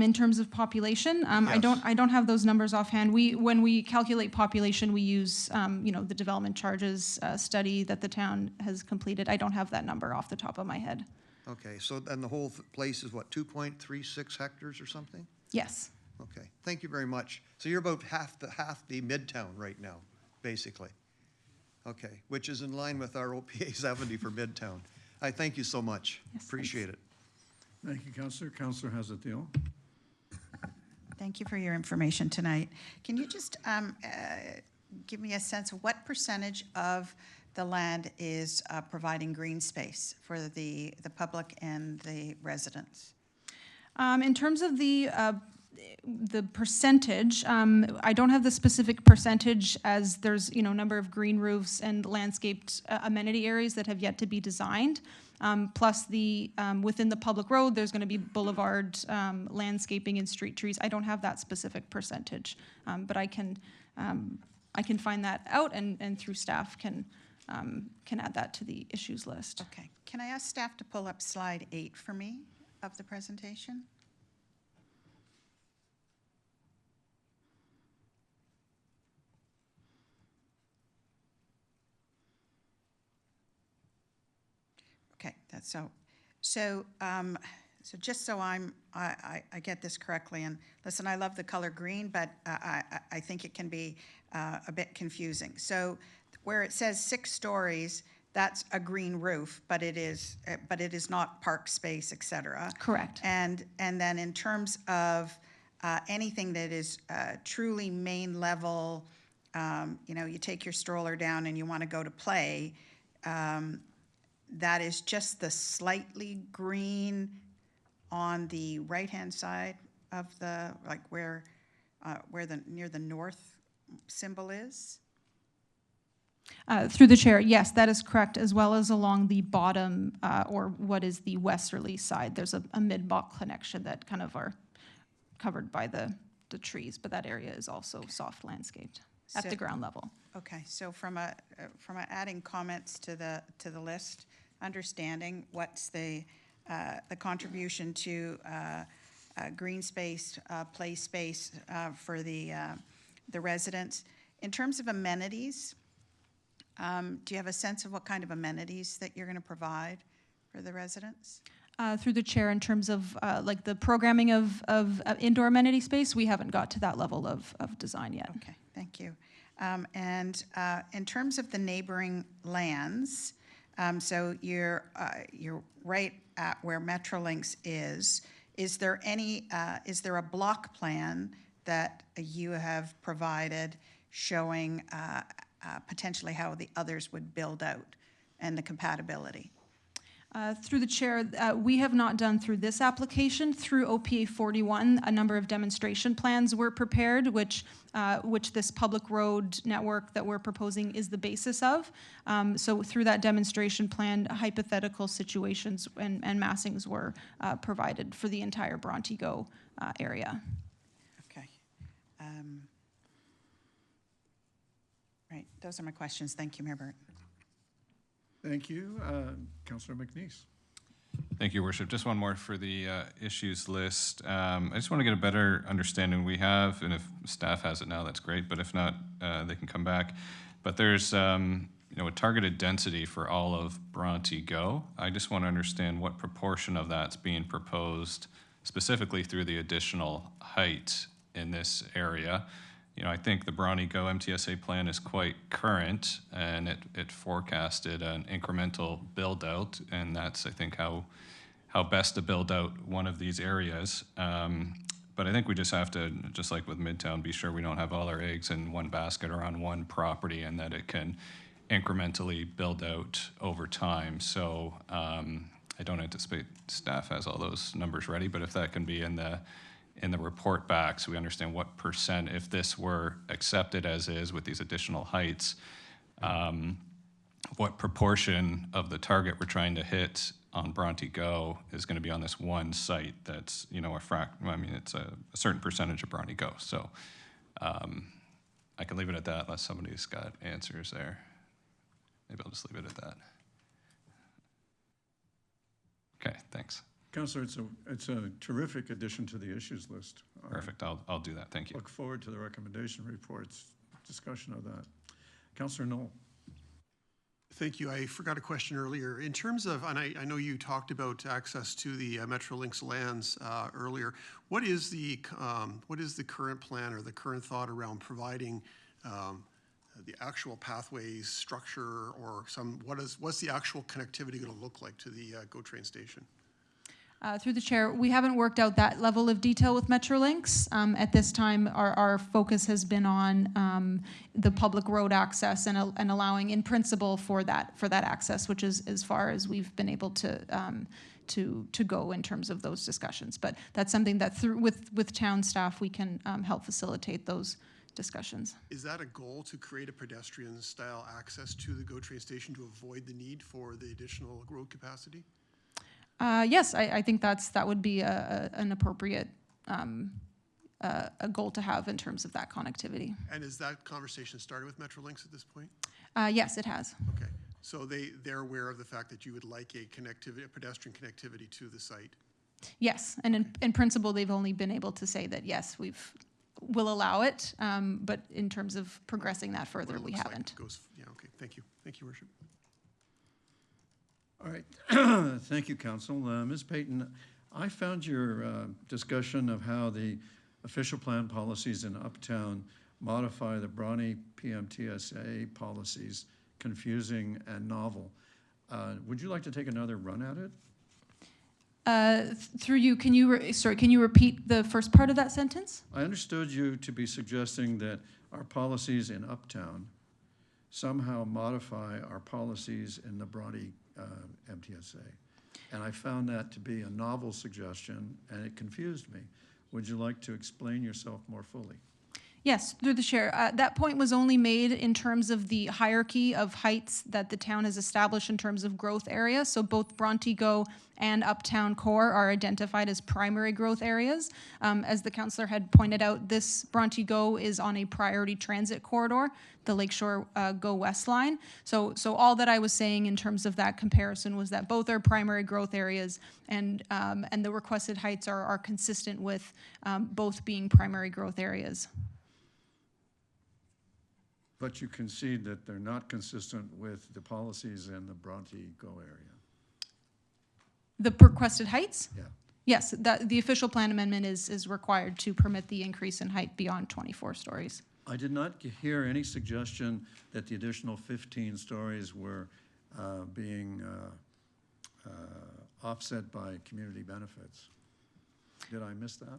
In terms of population, Yes. I don't have those numbers offhand. When we calculate population, we use the development charges study that the town has completed. I don't have that number off the top of my head. Okay, so then the whole place is what, 2.36 hectares or something? Yes. Okay, thank you very much. So you're about half the Midtown right now, basically. Okay, which is in line with our OPA 70 for Midtown. I thank you so much. Yes, Appreciate it. Thank you, Councillor. Councillor Hazatil? Thank you for your information tonight. Can you just give me a sense of what percentage of the land is providing green space for the public and the residents? In terms of the percentage, I don't have the specific percentage, as there's number of green roofs and landscaped amenity areas that have yet to be designed. Plus the within the public road, there's going to be boulevard landscaping and street trees. I don't have that specific percentage, but I can find that out, and through staff can add that to the issues list. Okay. Can I ask staff to pull up slide 8 for me of the presentation? Okay, that's so just so I get this correctly, and listen, I love the color green, but I think it can be a bit confusing. So where it says 6 stories, that's a green roof, but it is not park space, et cetera. Correct. And then in terms of anything that is truly main level, you take your stroller down and you want to go to play, that is just the slightly green on the right-hand side of the, like where near the north symbol is? Through the chair, yes, that is correct, as well as along the bottom, or what is the westerly side. There's a mid-block connection that kind of are covered by the trees, but that area is also soft landscaped at the ground level. Okay, so from adding comments to the list, understanding what's the contribution to green space, play space for the residents. In terms of amenities, do you have a sense of what kind of amenities that you're going to provide for the residents? Through the chair, in terms of like the programming of indoor amenity space, we haven't got to that level of design yet. Okay, thank you. And in terms of the neighboring lands, so you're right at where Metrolinx is. Is there a block plan that you have provided showing potentially how the others would build out and the compatibility? Through the chair, we have not done through this application. Through OPA 41, a number of demonstration plans were prepared, which this public road network that we're proposing is the basis of. So through that demonstration plan, hypothetical situations and massings were provided for the entire Bronte-Go area. Okay. Right, those are my questions. Thank you, Mayor Burton. Thank you. Councillor McNeese. Thank you, Your Worship. Just one more for the issues list. I just want to get a better understanding we have, and if staff has it now, that's great, but if not, they can come back. But there's a targeted density for all of Bronte-Go. I just want to understand what proportion of that's being proposed specifically through the additional height in this area. I think the Bronte-Go MTSA plan is quite current, and it forecasted an incremental build out, and that's, I think, how best to build out one of these areas. But I think we just have to, just like with Midtown, be sure we don't have all our eggs in one basket or on one property, and that it can incrementally build out over time. So I don't anticipate staff has all those numbers ready, but if that can be in the report back, so we understand what percent, if this were accepted as is with these additional heights, what proportion of the target we're trying to hit on Bronte-Go is going to be on this one site that's, it's a certain percentage of Bronte-Go. So I can leave it at that unless somebody's got answers there. Maybe I'll just leave it at that. Okay, thanks. Councillor, it's a terrific addition to the issues list. Perfect. I'll do that. Thank you. Look forward to the recommendation reports, discussion of that. Councillor Knoll. Thank you. I forgot a question earlier. In terms of, and I know you talked about access to the Metrolinx lands earlier. What is the current plan or the current thought around providing the actual pathways, structure, or what's the actual connectivity going to look like to the GO train station? Through the chair, we haven't worked out that level of detail with Metrolinx. At this time, our focus has been on the public road access and allowing, in principle, for that access, which is as far as we've been able to go in terms of those discussions. But that's something that with town staff we can help facilitate those discussions. Is that a goal, to create a pedestrian-style access to the GO train station to avoid the need for the additional road capacity? Yes, I think that would be an appropriate a goal to have in terms of that connectivity. And has that conversation started with Metrolinx at this point? Yes, it has. Okay, so they're aware of the fact that you would like a pedestrian connectivity to the site? Yes, and in principle, they've only been able to say that yes, we'll allow it, but in terms of progressing that further, we haven't. Yeah, okay, thank you, Your Worship. All right, thank you, Council. Ms. Payton, I found your discussion of how the official plan policies in Uptown modify the Bronte PMTSA policies confusing and novel. Would you like to take another run at it? Through you, can you repeat the first part of that sentence? I understood you to be suggesting that our policies in Uptown somehow modify our policies in the Bronte MTSA. And I found that to be a novel suggestion, and it confused me. Would you like to explain yourself more fully? Yes, through the chair. That point was only made in terms of the hierarchy of heights that the town has established in terms of growth area. So both Bronte-Go and Uptown Core are identified as primary growth areas. As the councillor had pointed out, this Bronte-Go is on a priority transit corridor, the Lakeshore Go West line. So all that I was saying in terms of that comparison was that both are primary growth areas, and the requested heights are consistent with both being primary growth areas. But you concede that they're not consistent with the policies in the Bronte-Go area? The requested heights? Yeah. Yes, the official plan amendment is required to permit the increase in height beyond 24 stories. I did not hear any suggestion that the additional 15 stories were being offset by community benefits. Did I miss that?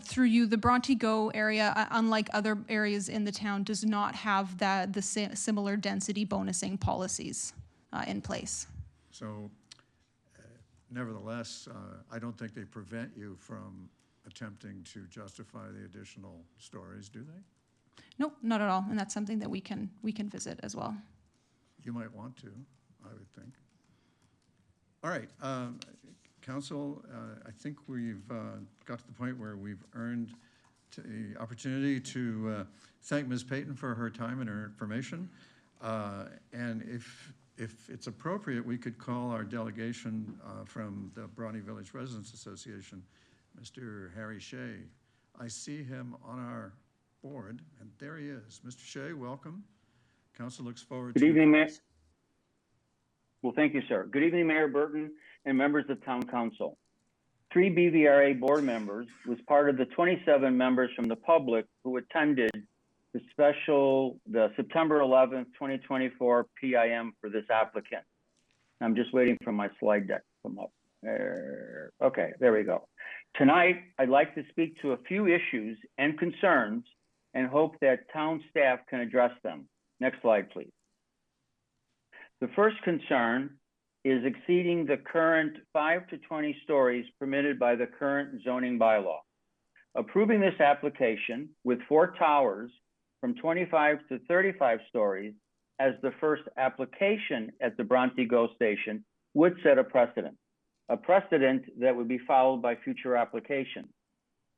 Through you, the Bronte-Go area, unlike other areas in the town, does not have the similar density bonusing policies in place. So nevertheless, I don't think they prevent you from attempting to justify the additional stories, do they? No, not at all, and that's something that we can visit as well. You might want to, I would think. All right, Council, I think we've got to the point where we've earned the opportunity to thank Ms. Payton for her time and her information. And if it's appropriate, we could call our delegation from the Bronte Village Residents Association, Mr. Harry Shea. I see him on our board, and there he is. Mr. Shea, welcome. Council looks forward to... Good evening, Mayor. Well, thank you, sir. Good evening, Mayor Burton and members of Town Council. 3 BVRA board members was part of the 27 members from the public who attended the September 11th, 2024 PIM for this applicant. I'm just waiting for my slide deck to come up. Okay, there we go. Tonight, I'd like to speak to a few issues and concerns and hope that town staff can address them. Next slide, please. The first concern is exceeding the current 5 to 20 stories permitted by the current zoning bylaw. Approving this application with 4 towers from 25 to 35 stories as the first application at the Bronte GO station would set a precedent that would be followed by future applications.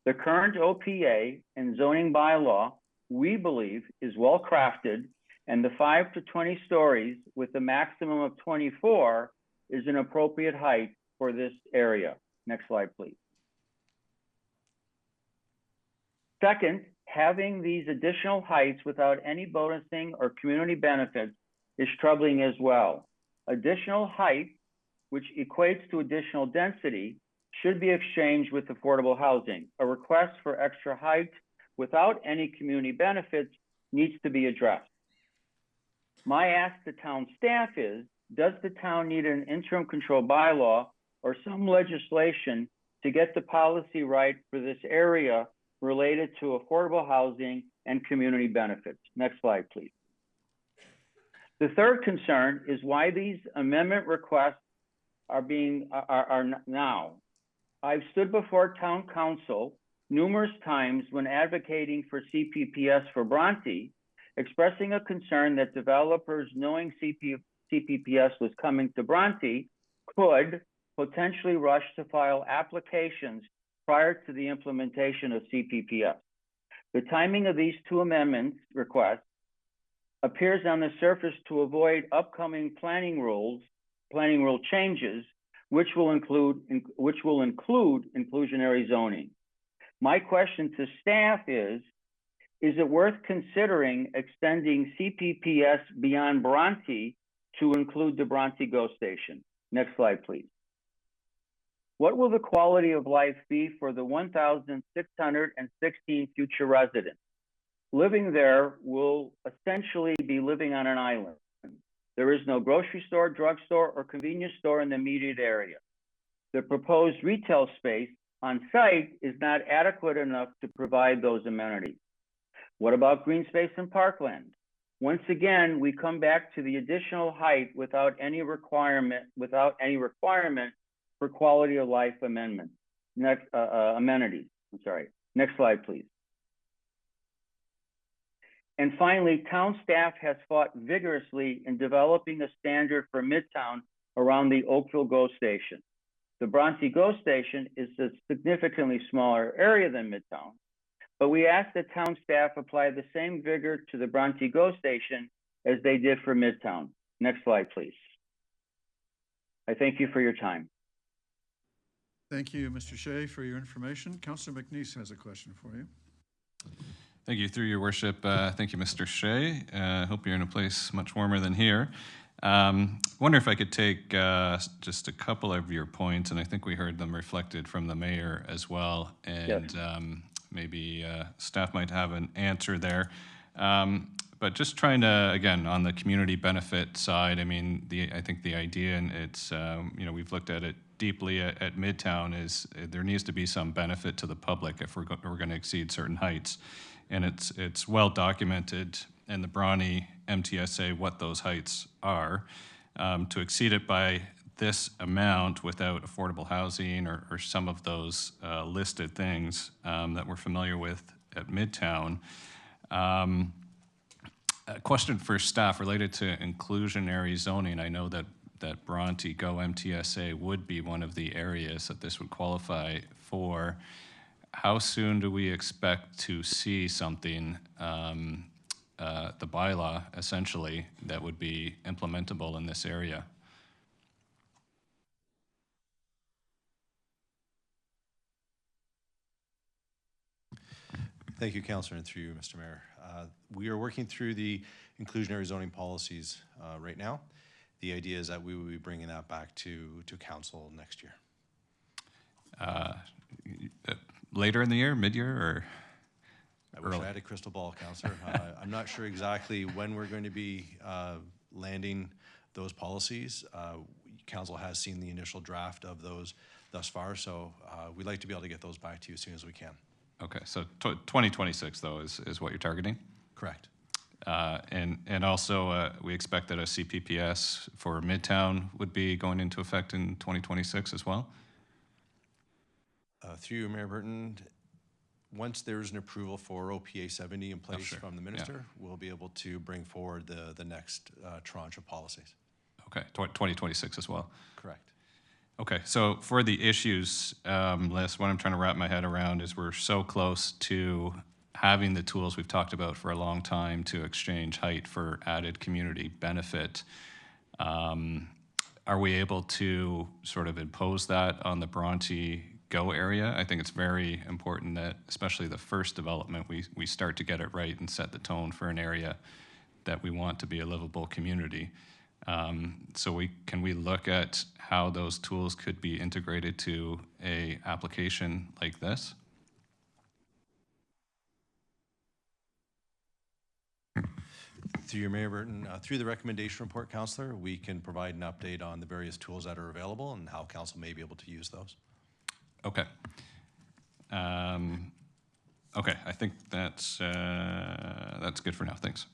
The current OPA and zoning bylaw, we believe, is well crafted, and the 5 to 20 stories with a maximum of 24 is an appropriate height for this area. Next slide, please. Second, having these additional heights without any bonusing or community benefits is troubling as well. Additional height, which equates to additional density, should be exchanged with affordable housing. A request for extra height without any community benefits needs to be addressed. My ask to town staff is, does the town need an interim control bylaw or some legislation to get the policy right for this area related to affordable housing and community benefits? Next slide, please. The third concern is why these amendment requests are now. I've stood before town council numerous times when advocating for CPPS for Bronte, expressing a concern that developers knowing CPPS was coming to Bronte could potentially rush to file applications prior to the implementation of CPPS. The timing of these 2 amendments requests appears on the surface to avoid upcoming planning rule changes, which will include inclusionary zoning. My question to staff is it worth considering extending CPPS beyond Bronte to include the Bronte GO station? Next slide, please. What will the quality of life be for the 1,616 future residents? Living there will essentially be living on an island. There is no grocery store, drugstore, or convenience store in the immediate area. The proposed retail space on site is not adequate enough to provide those amenities. What about green space and parkland? Once again, we come back to the additional height without any requirement for quality of life amenities. Next slide, please. And finally, town staff has fought vigorously in developing a standard for Midtown around the Oakville GO station. The Bronte GO station is a significantly smaller area than Midtown, but we ask that town staff apply the same vigor to the Bronte GO station as they did for Midtown. Next slide, please. I thank you for your time. Thank you, Mr. Shea, for your information. Councillor McNeese has a question for you. Thank you, through your worship. Thank you, Mr. Shea. I hope you're in a place much warmer than here. Wonder if I could take just a couple of your points, and I think we heard them reflected from the mayor as well, and yes. Maybe staff might have an answer there. But just trying to, again, on the community benefit side, I mean, I think the idea, and it's, we've looked at it deeply at Midtown, is there needs to be some benefit to the public if we're going to exceed certain heights. And it's well documented in the Bronte MTSA what those heights are. To exceed it by this amount without affordable housing or some of those listed things that we're familiar with at Midtown. A question for staff related to inclusionary zoning. I know that Bronte Go MTSA would be one of the areas that this would qualify for. How soon do we expect to see something, the bylaw essentially, that would be implementable in this area? Thank you, Councillor, and through you, Mr. Mayor. We are working through the inclusionary zoning policies right now. The idea is that we will be bringing that back to council next year. Later in the year, mid-year, or I wish I had a crystal ball, Councillor. I'm not sure exactly when we're going to be landing those policies. Council has seen the initial draft of those thus far, so we'd like to be able to get those back to you as soon as we can. Okay, so 2026 though is what you're targeting? Correct. And also we expect that a CPPS for Midtown would be going into effect in 2026 as well? Through you, Mayor Burton, once there's an approval for OPA 70 in place from the minister, we'll be able to bring forward the next tranche of policies. Okay, 2026 as well? Correct. Okay, so for the issues list, what I'm trying to wrap my head around is we're so close to having the tools we've talked about for a long time to exchange height for added community benefit. Are we able to sort of impose that on the Bronte Go area? I think it's very important that, especially the first development, we start to get it right and set the tone for an area that we want to be a livable community. So can we look at how those tools could be integrated to a application like this? Through your Mayor Burton, through the recommendation report, Councillor, we can provide an update on the various tools that are available and how Council may be able to use those. Okay. Okay, I think that's good for now. Thanks.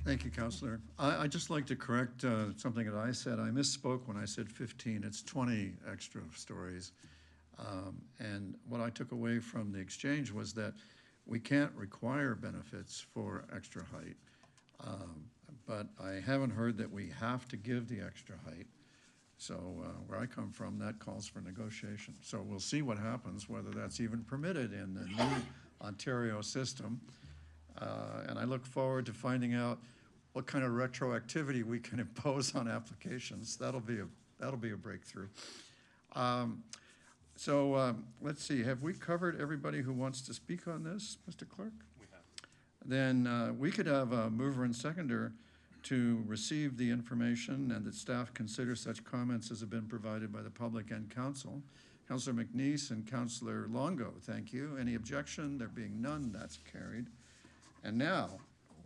Thank you, Councillor. I'd just like to correct something that I said. I misspoke when I said 15. It's 20 extra stories. And what I took away from the exchange was that we can't require benefits for extra height. But I haven't heard that we have to give the extra height. So where I come from, that calls for negotiation. So we'll see what happens, whether that's even permitted in the new Ontario system. And I look forward to finding out what kind of retroactivity we can impose on applications. That'll be a breakthrough. Let's see, have we covered everybody who wants to speak on this, Mr. Clerk? We have. Then we could have a mover and seconder to receive the information and that staff consider such comments as have been provided by the public and council. Councillor McNeice and Councillor Longo, thank you. Any objection? There being none, that's carried. And now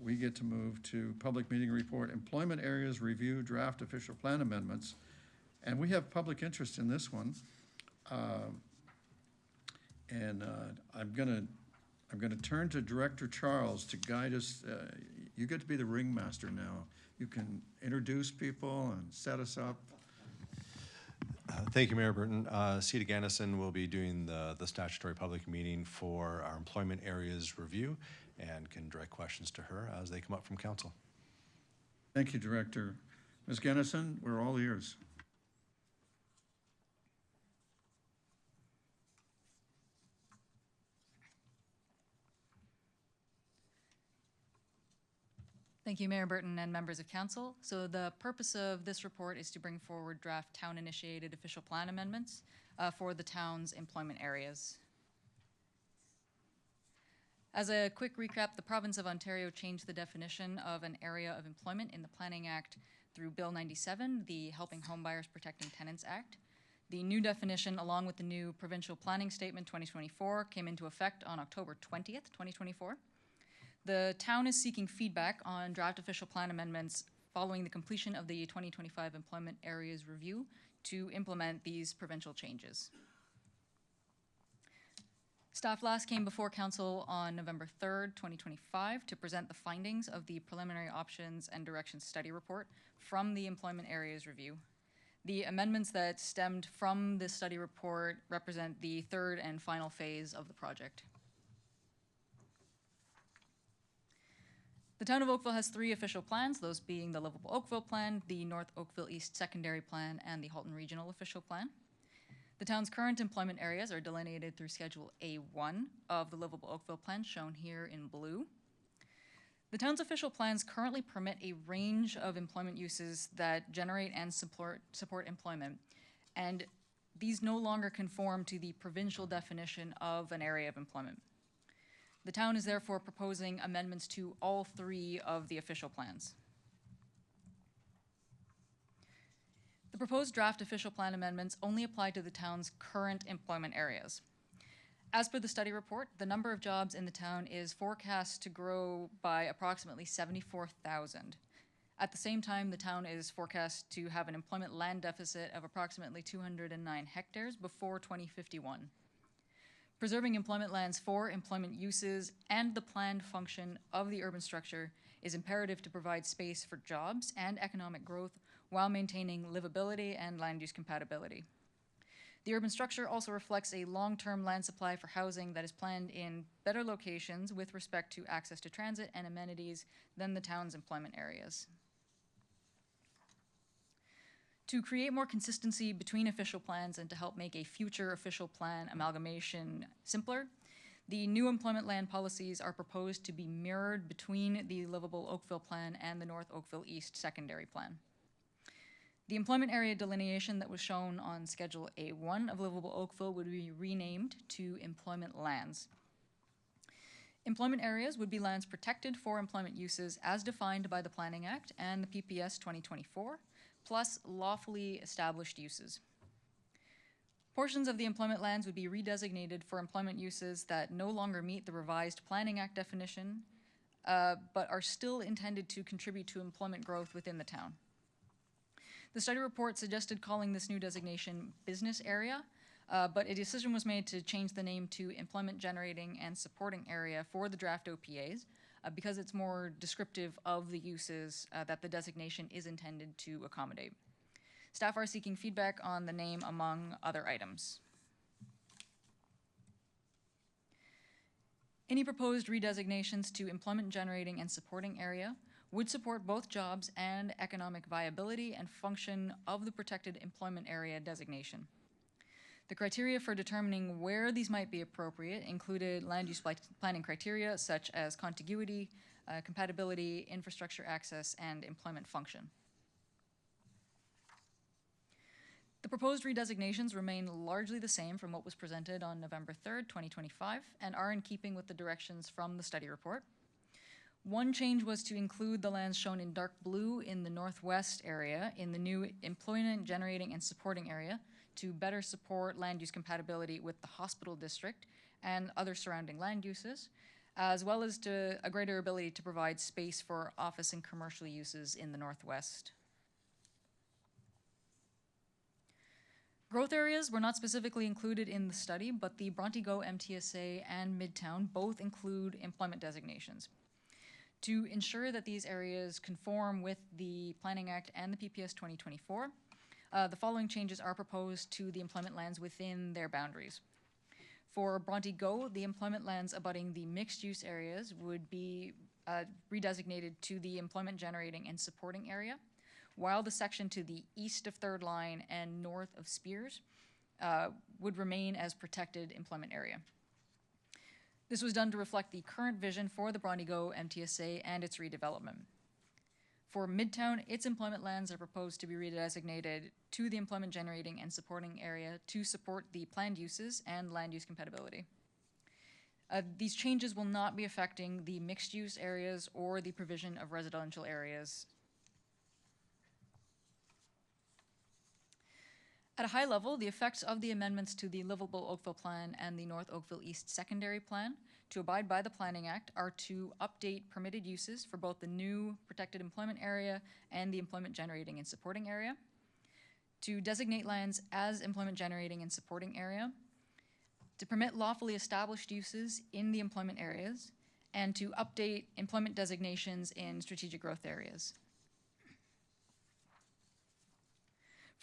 we get to move to public meeting report, employment areas review, draft official plan amendments. And we have public interest in this one. I'm gonna turn to Director Charles to guide us. You get to be the ringmaster now. You can introduce people and set us up. Thank you, Mayor Burton. Sita Gannison will be doing the statutory public meeting for our employment areas review and can direct questions to her as they come up from council. Thank you, Director. Ms. Gannison, we're all ears. Thank you, Mayor Burton and members of council. So the purpose of this report is to bring forward draft town-initiated official plan amendments for the town's employment areas. As a quick recap, the province of Ontario changed the definition of an area of employment in the Planning Act through Bill 97, the Helping Homebuyers Protecting Tenants Act. The new definition, along with the new Provincial Planning Statement 2024, came into effect on October 20th, 2024. The town is seeking feedback on draft official plan amendments following the completion of the 2025 Employment Areas Review to implement these provincial changes. Staff last came before council on November 3rd, 2025 to present the findings of the Preliminary Options and Directions Study Report from the Employment Areas Review. The amendments that stemmed from this study report represent the third and final phase of the project. The town of Oakville has 3 official plans, those being the Livable Oakville Plan, the North Oakville East Secondary Plan, and the Halton Regional Official Plan. The town's current employment areas are delineated through Schedule A1 of the Livable Oakville Plan, shown here in blue. The town's official plans currently permit a range of employment uses that generate and support employment, and these no longer conform to the provincial definition of an area of employment. The town is therefore proposing amendments to all 3 of the official plans. The proposed draft official plan amendments only apply to the town's current employment areas. As per the study report, the number of jobs in the town is forecast to grow by approximately 74,000. At the same time, the town is forecast to have an employment land deficit of approximately 209 hectares before 2051. Preserving employment lands for employment uses and the planned function of the urban structure is imperative to provide space for jobs and economic growth while maintaining livability and land use compatibility. The urban structure also reflects a long-term land supply for housing that is planned in better locations with respect to access to transit and amenities than the town's employment areas. To create more consistency between official plans and to help make a future official plan amalgamation simpler, the new employment land policies are proposed to be mirrored between the Livable Oakville Plan and the North Oakville East Secondary Plan. The employment area delineation that was shown on Schedule A1 of Livable Oakville would be renamed to employment lands. Employment areas would be lands protected for employment uses as defined by the Planning Act and the PPS 2024, plus lawfully established uses. Portions of the employment lands would be redesignated for employment uses that no longer meet the revised Planning Act definition, but are still intended to contribute to employment growth within the town. The study report suggested calling this new designation business area, but a decision was made to change the name to employment generating and supporting area for the draft OPAs, because it's more descriptive of the uses that the designation is intended to accommodate. Staff are seeking feedback on the name among other items. Any proposed redesignations to employment generating and supporting area would support both jobs and economic viability and function of the protected employment area designation. The criteria for determining where these might be appropriate included land use planning criteria such as contiguity, compatibility, infrastructure access, and employment function. The proposed redesignations remain largely the same from what was presented on November 3rd, 2025, and are in keeping with the directions from the study report. One change was to include the lands shown in dark blue in the northwest area in the new employment generating and supporting area to better support land use compatibility with the hospital district and other surrounding land uses, as well as to a greater ability to provide space for office and commercial uses in the northwest. Growth areas were not specifically included in the study, but the Bronte-Go MTSA and Midtown both include employment designations. To ensure that these areas conform with the Planning Act and the PPS 2024, the following changes are proposed to the employment lands within their boundaries. For Bronte-Go, the employment lands abutting the mixed-use areas would be redesignated to the employment generating and supporting area, while the section to the east of Third Line and north of Spears would remain as protected employment area. This was done to reflect the current vision for the Bronte-Go MTSA and its redevelopment. For Midtown, its employment lands are proposed to be redesignated to the employment generating and supporting area to support the planned uses and land use compatibility. These changes will not be affecting the mixed use areas or the provision of residential areas. At a high level, the effects of the amendments to the Livable Oakville Plan and the North Oakville East Secondary Plan to abide by the Planning Act are to update permitted uses for both the new protected employment area and the employment generating and supporting area, to designate lands as employment generating and supporting area, to permit lawfully established uses in the employment areas, and to update employment designations in strategic growth areas.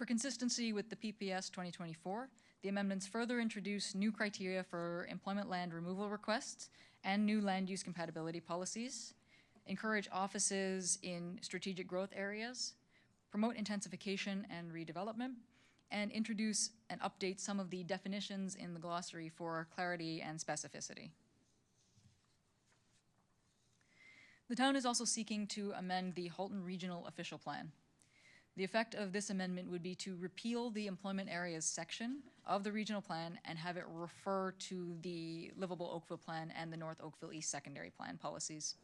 For consistency with the PPS 2024, the amendments further introduce new criteria for employment land removal requests and new land use compatibility policies, encourage offices in strategic growth areas, promote intensification and redevelopment, and introduce and update some of the definitions in the glossary for clarity and specificity. The town is also seeking to amend the Halton Regional Official Plan. The effect of this amendment would be to repeal the employment areas section of the regional plan and have it refer to the Livable Oakville Plan and the North Oakville East Secondary Plan policies.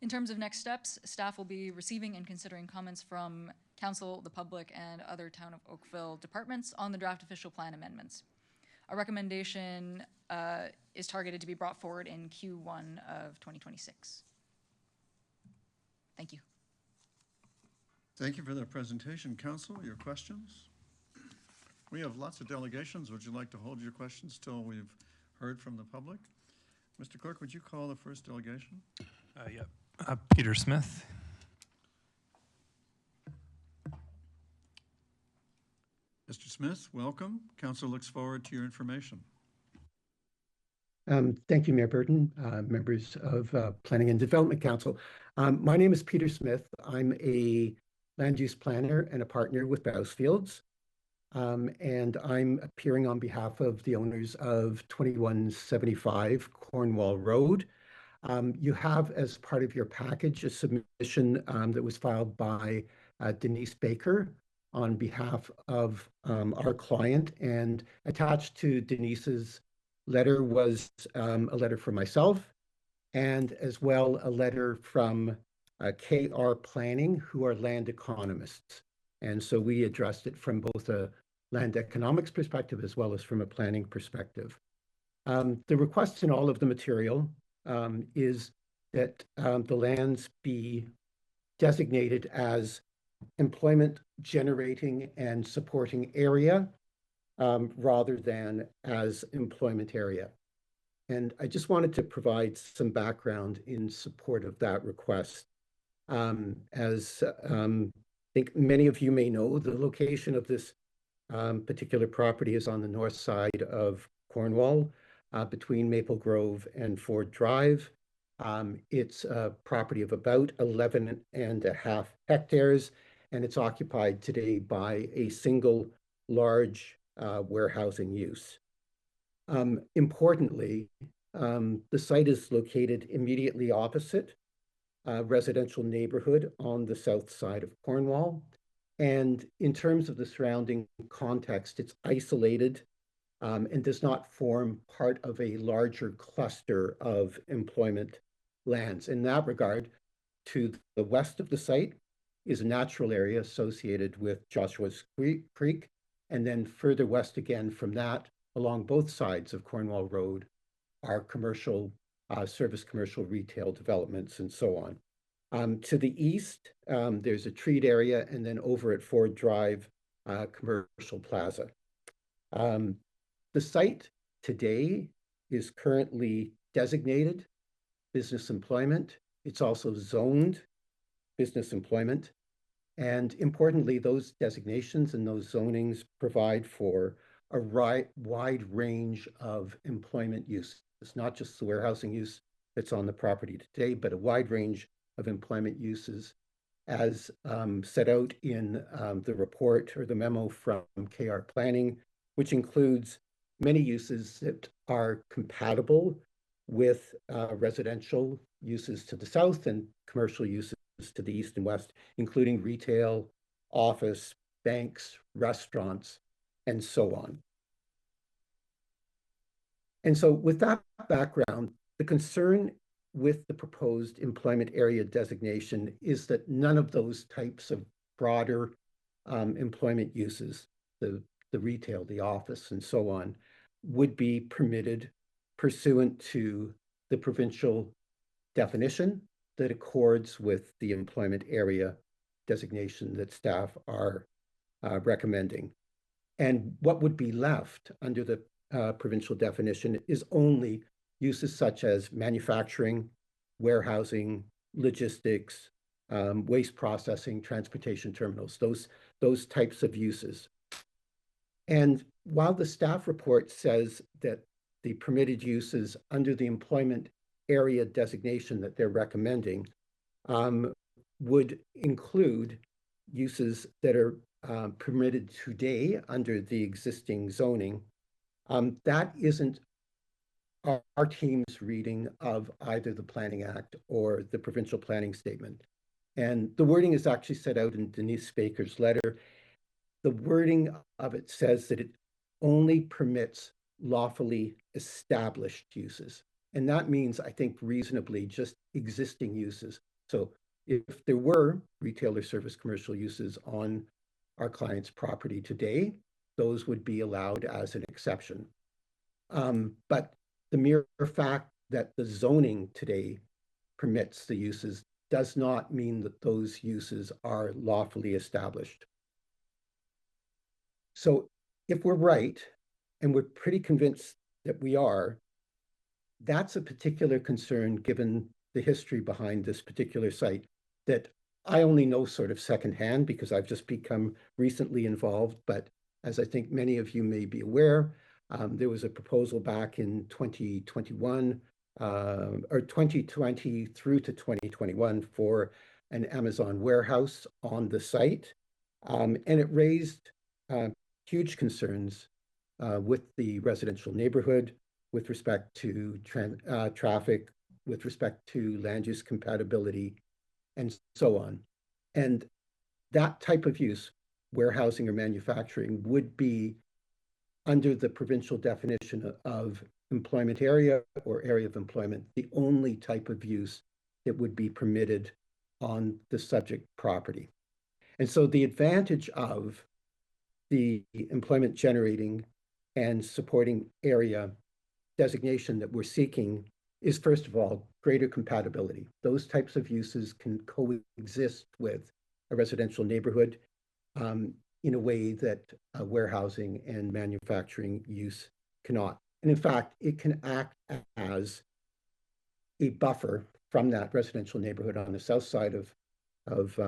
In terms of next steps, staff will be receiving and considering comments from council, the public, and other Town of Oakville departments on the draft official plan amendments. A recommendation is targeted to be brought forward in Q1 of 2026. Thank you. Thank you for that presentation. Council, your questions? We have lots of delegations. Would you like to hold your questions till we've heard from the public? Mr. Clerk, would you call the first delegation? Yep. Peter Smith. Mr. Smith, welcome. Council looks forward to your information. Thank you, Mayor Burton, members of Planning and Development Council. My name is Peter Smith. I'm a land use planner and a partner with Bousfields. And I'm appearing on behalf of the owners of 2175 Cornwall Road. You have, as part of your package, a submission that was filed by Denise Baker on behalf of our client, and attached to Denise's letter was a letter from myself, and as well a letter from KR Planning, who are land economists. And so we addressed it from both a land economics perspective as well as from a planning perspective. The request in all of the material is that the lands be designated as employment generating and supporting area rather than as employment area. And I just wanted to provide some background in support of that request. As I think many of you may know, the location of this particular property is on the north side of Cornwall, between Maple Grove and Ford Drive. It's a property of about 11.5 hectares, and it's occupied today by a single large warehousing use. Importantly, the site is located immediately opposite a residential neighborhood on the south side of Cornwall. And in terms of the surrounding context, it's isolated and does not form part of a larger cluster of employment lands. In that regard, to the west of the site is a natural area associated with Joshua's Creek, and then further west again from that, along both sides of Cornwall Road, are commercial, service commercial retail developments and so on. To the east, there's a treed area, and then over at Ford Drive, commercial plaza. The site today is currently designated business employment. It's also zoned business employment. And importantly, those designations and those zonings provide for a wide range of employment use. It's not just the warehousing use that's on the property today, but a wide range of employment uses as set out in the report or the memo from KR Planning, which includes many uses that are compatible with residential uses to the south and commercial uses to the east and west, including retail, office, banks, restaurants, and so on. And so with that background, the concern with the proposed employment area designation is that none of those types of broader employment uses, the retail, the office, and so on, would be permitted pursuant to the provincial definition that accords with the employment area designation that staff are recommending. And what would be left under the provincial definition is only uses such as manufacturing, warehousing, logistics, waste processing, transportation terminals, those types of uses. And while the staff report says that the permitted uses under the employment area designation that they're recommending would include uses that are permitted today under the existing zoning, that isn't our team's reading of either the Planning Act or the provincial planning statement. And the wording is actually set out in Denise Baker's letter. The wording of it says that it only permits lawfully established uses. And that means, I think, reasonably just existing uses. So if there were retail or service commercial uses on our client's property today, those would be allowed as an exception. But the mere fact that the zoning today permits the uses does not mean that those uses are lawfully established. So if we're right, and we're pretty convinced that we are, that's a particular concern given the history behind this particular site that I only know sort of secondhand because I've just become recently involved. But as I think many of you may be aware, there was a proposal back in 2021 or 2020 through to 2021 for an Amazon warehouse on the site. And it raised huge concerns with the residential neighborhood, with respect to traffic, with respect to land use compatibility, and so on. And that type of use, warehousing or manufacturing, would be under the provincial definition of employment area or area of employment, the only type of use that would be permitted on the subject property. And so the advantage of the employment generating and supporting area designation that we're seeking is, first of all, greater compatibility. Those types of uses can coexist with a residential neighborhood in a way that warehousing and manufacturing use cannot. And in fact, it can act as a buffer from that residential neighborhood on the south side of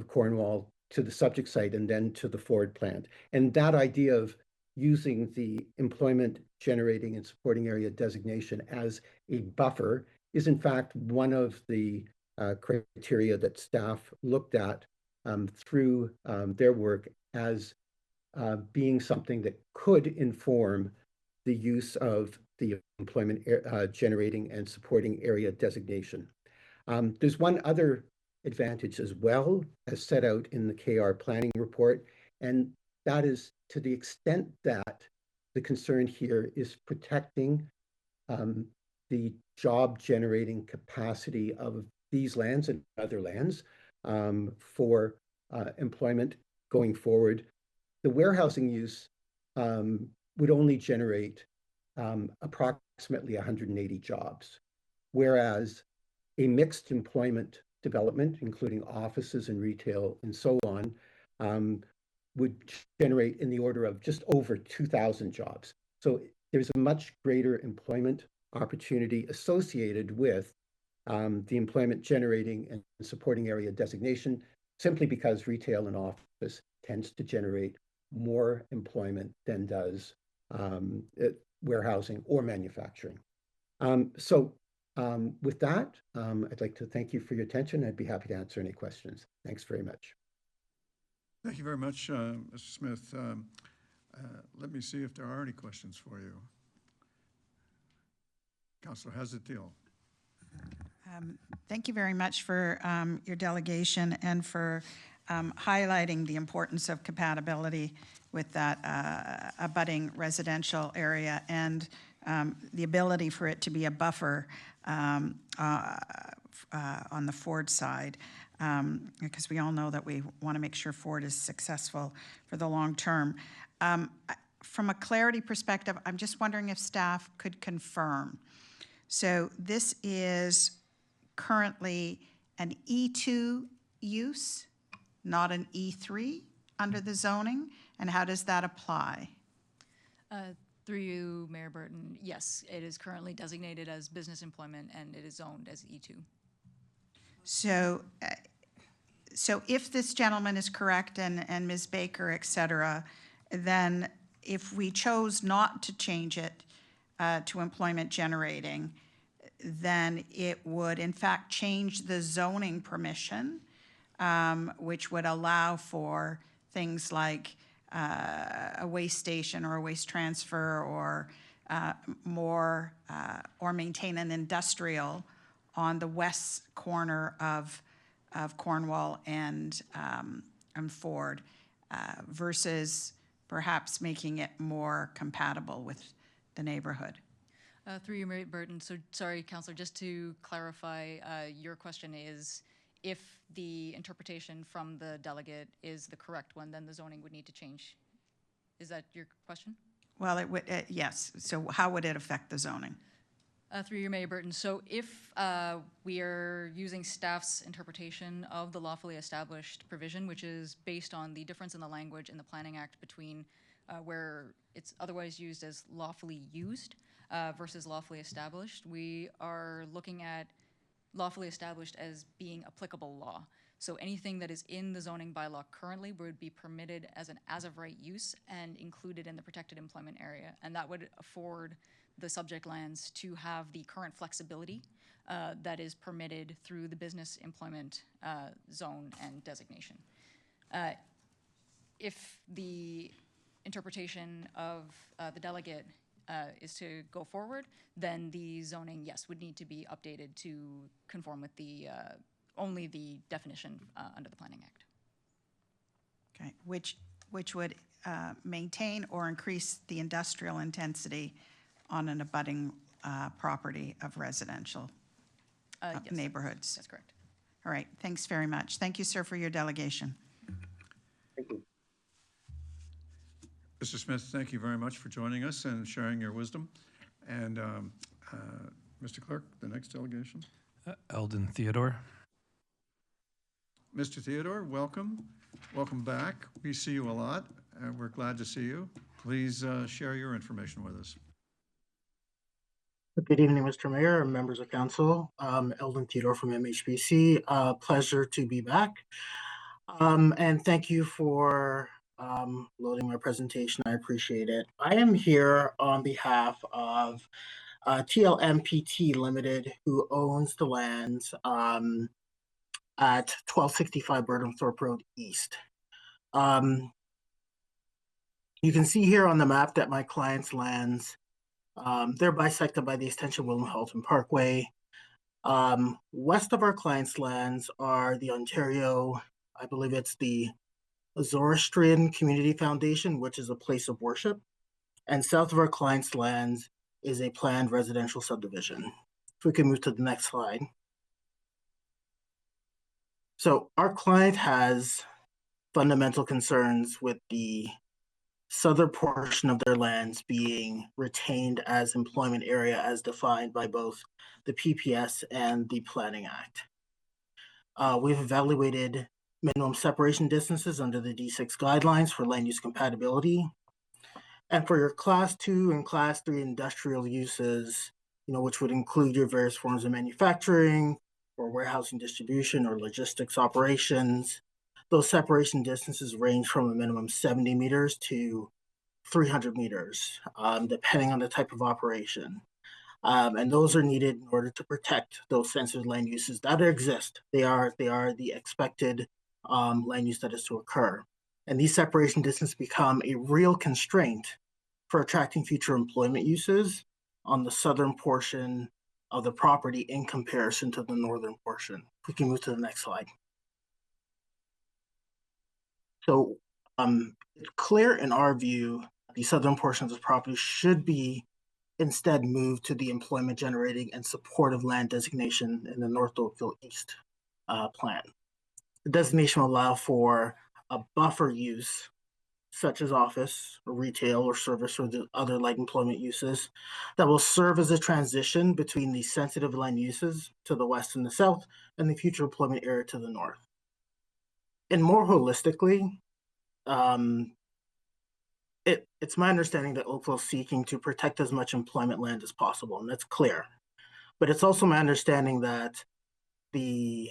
Cornwall to the subject site and then to the Ford plant. And that idea of using the employment generating and supporting area designation as a buffer is in fact one of the criteria that staff looked at through their work as being something that could inform the use of the employment generating and supporting area designation. There's one other advantage as well, as set out in the KR planning report, and that is to the extent that the concern here is protecting the job generating capacity of these lands and other lands for employment going forward. The warehousing use would only generate approximately 180 jobs, whereas a mixed employment development, including offices and retail and so on, would generate in the order of just over 2,000 jobs. So there's a much greater employment opportunity associated with the employment generating and supporting area designation, simply because retail and office tends to generate more employment than does warehousing or manufacturing. With that, I'd like to thank you for your attention. I'd be happy to answer any questions. Thanks very much. Thank you very much, Mr. Smith. Let me see if there are any questions for you. Councillor Hazatil. Thank you very much for your delegation and for highlighting the importance of compatibility with that abutting residential area and the ability for it to be a buffer on the Ford side, because we all know that we want to make sure Ford is successful for the long term. From a clarity perspective, I'm just wondering if staff could confirm. So this is currently an E2 use, not an E3 under the zoning, and how does that apply? Through you, Mayor Burton, yes, it is currently designated as business employment and it is zoned as E2. So, so if this gentleman is correct and Ms. Baker, et cetera, then if we chose not to change it to employment generating, then it would in fact change the zoning permission, which would allow for things like a waste station or a waste transfer or or maintain an industrial on the west corner of Cornwall and Ford versus perhaps making it more compatible with the neighborhood. Through you, Mary Burton. So, sorry, Councillor, just to clarify, your question is if the interpretation from the delegate is the correct one, then the zoning would need to change. Is that your question? Well, it would, yes. So how would it affect the zoning? Through you, Mayor Burton. So if we are using staff's interpretation of the lawfully established provision, which is based on the difference in the language in the Planning Act between where it's otherwise used as lawfully used versus lawfully established, we are looking at lawfully established as being applicable law. So anything that is in the zoning bylaw currently would be permitted as an as-of-right use and included in the protected employment area. And that would afford the subject lands to have the current flexibility that is permitted through the business employment zone and designation. If the interpretation of the delegate is to go forward, then the zoning, yes, would need to be updated to conform with the only the definition under the Planning Act. Okay, which would maintain or increase the industrial intensity on an abutting property of residential Yes, neighborhoods. That's correct. All right, thanks very much. Thank you, sir, for your delegation. Thank you. Mr. Smith, thank you very much for joining us and sharing your wisdom. And Mr. Clerk, the next delegation. Eldon Theodore. Mr. Theodore, welcome. Welcome back. We see you a lot, and we're glad to see you. Please share your information with us. Good evening, Mr. Mayor and members of council. Eldon Theodore from MHBC. Pleasure to be back. And thank you for loading my presentation. I appreciate it. I am here on behalf of TLMPT Limited, who owns the lands at 1265 Burnhamthorpe Road East. You can see here on the map that my client's lands, they're bisected by the extension William Halton Parkway. West of our client's lands are the Ontario, I believe it's the Zoroastrian Community Foundation, which is a place of worship. And south of our client's lands is a planned residential subdivision. If we can move to the next slide. So our client has fundamental concerns with the southern portion of their lands being retained as employment area as defined by both the PPS and the Planning Act. We've evaluated minimum separation distances under the D6 guidelines for land use compatibility. And for your class 2 and class 3 industrial uses, which would include your various forms of manufacturing or warehousing distribution or logistics operations, those separation distances range from a minimum 70 meters to 300 meters, depending on the type of operation. And those are needed in order to protect those sensitive land uses that exist. They are the expected land use that is to occur. And these separation distances become a real constraint for attracting future employment uses on the southern portion of the property in comparison to the northern portion. If we can move to the next slide. So it's clear in our view, the southern portion of the property should be instead moved to the employment generating and supportive land designation in the North Oakville East plan. The designation will allow for a buffer use, such as office, or retail, or service, or the other light employment uses, that will serve as a transition between the sensitive land uses to the west and the south, and the future employment area to the north. And more holistically, it's my understanding that Oakville is seeking to protect as much employment land as possible, and that's clear. But it's also my understanding that the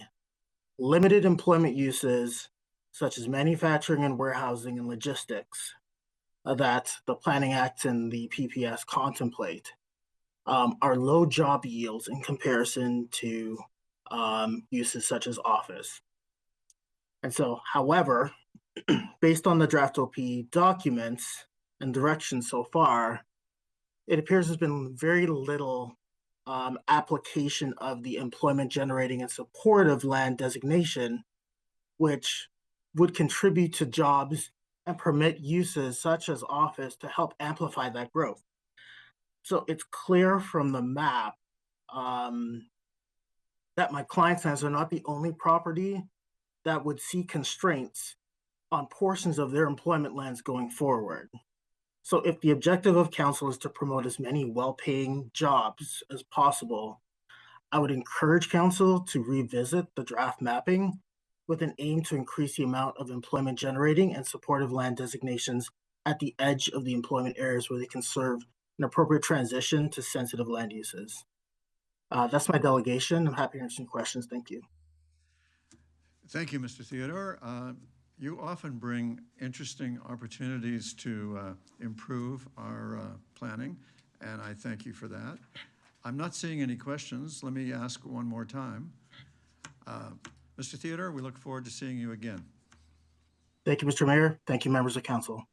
limited employment uses such as manufacturing and warehousing and logistics that the Planning Act and the PPS contemplate are low job yields in comparison to uses such as office. And so, however, based on the draft OP documents and directions so far, it appears there's been very little application of the employment generating and supportive land designation, which would contribute to jobs and permit uses such as office to help amplify that growth. So it's clear from the map that my client's lands are not the only property that would see constraints on portions of their employment lands going forward. So if the objective of council is to promote as many well-paying jobs as possible, I would encourage council to revisit the draft mapping with an aim to increase the amount of employment generating and supportive land designations at the edge of the employment areas where they can serve an appropriate transition to sensitive land uses. That's my delegation. I'm happy to answer some questions. Thank you. Thank you, Mr. Theodore. You often bring interesting opportunities to improve our planning, and I thank you for that. I'm not seeing any questions. Let me ask one more time. Mr. Theodore, we look forward to seeing you again. Thank you, Mr. Mayor. Thank you, members of council.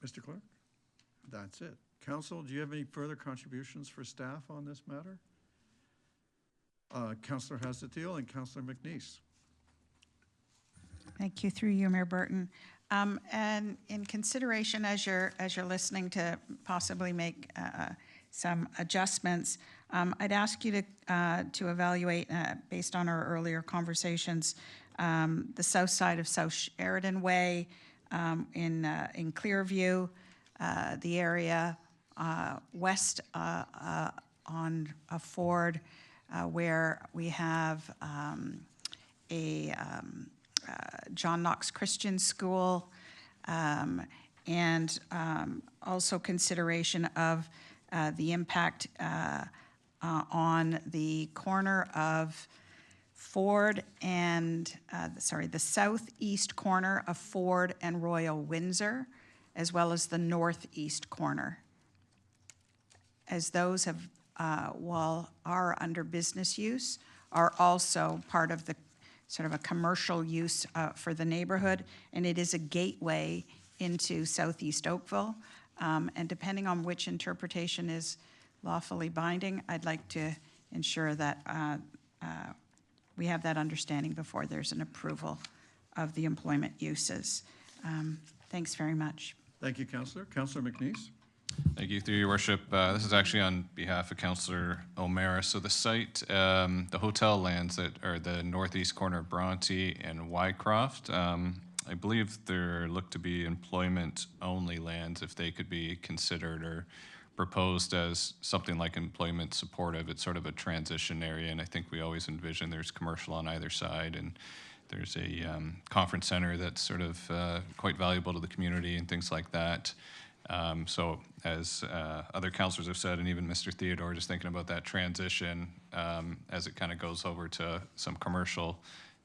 Mr. Clerk, that's it. Council, do you have any further contributions for staff on this matter? Councillor Hasdatiel and Councillor McNeese. Thank you, through you, Mayor Burton. And in consideration, as you're listening to possibly make some adjustments, I'd ask you to evaluate, based on our earlier conversations, the south side of South Sheridan Way in Clearview, the area west on a Ford, where we have a John Knox Christian School, and also consideration of the impact on the corner of Ford and, the southeast corner of Ford and Royal Windsor, as well as the northeast corner, as those have, while are under business use, are also part of the sort of a commercial use for the neighborhood, and it is a gateway into southeast Oakville. And depending on which interpretation is lawfully binding, I'd like to ensure that we have that understanding before there's an approval of the employment uses. Thanks very much. Thank you, Councillor. Councillor McNeese. Thank you, through your worship. This is actually on behalf of Councillor O'Meara. So the site, the hotel lands that are the northeast corner of Bronte and Wycroft, I believe there look to be employment-only lands if they could be considered or proposed as something like employment supportive. It's sort of a transition area, and I think we always envision there's commercial on either side, and there's a conference center that's sort of quite valuable to the community and things like that. So as other councillors have said, and even Mr. Theodore, just thinking about that transition as it kind of goes over to some commercial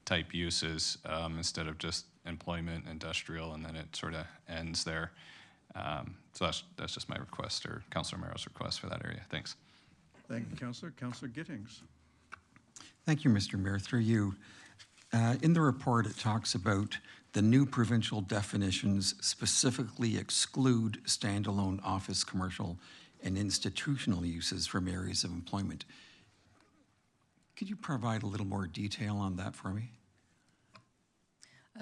type uses instead of just employment, industrial, and then it sort of ends there. So that's just my request, or Councillor O'Meara's request for that area. Thanks. Thank you, Councillor. Councillor Gittings. Thank you, Mr. Mayor. Through you. In the report, it talks about the new provincial definitions specifically exclude standalone office, commercial, and institutional uses from areas of employment. Could you provide a little more detail on that for me?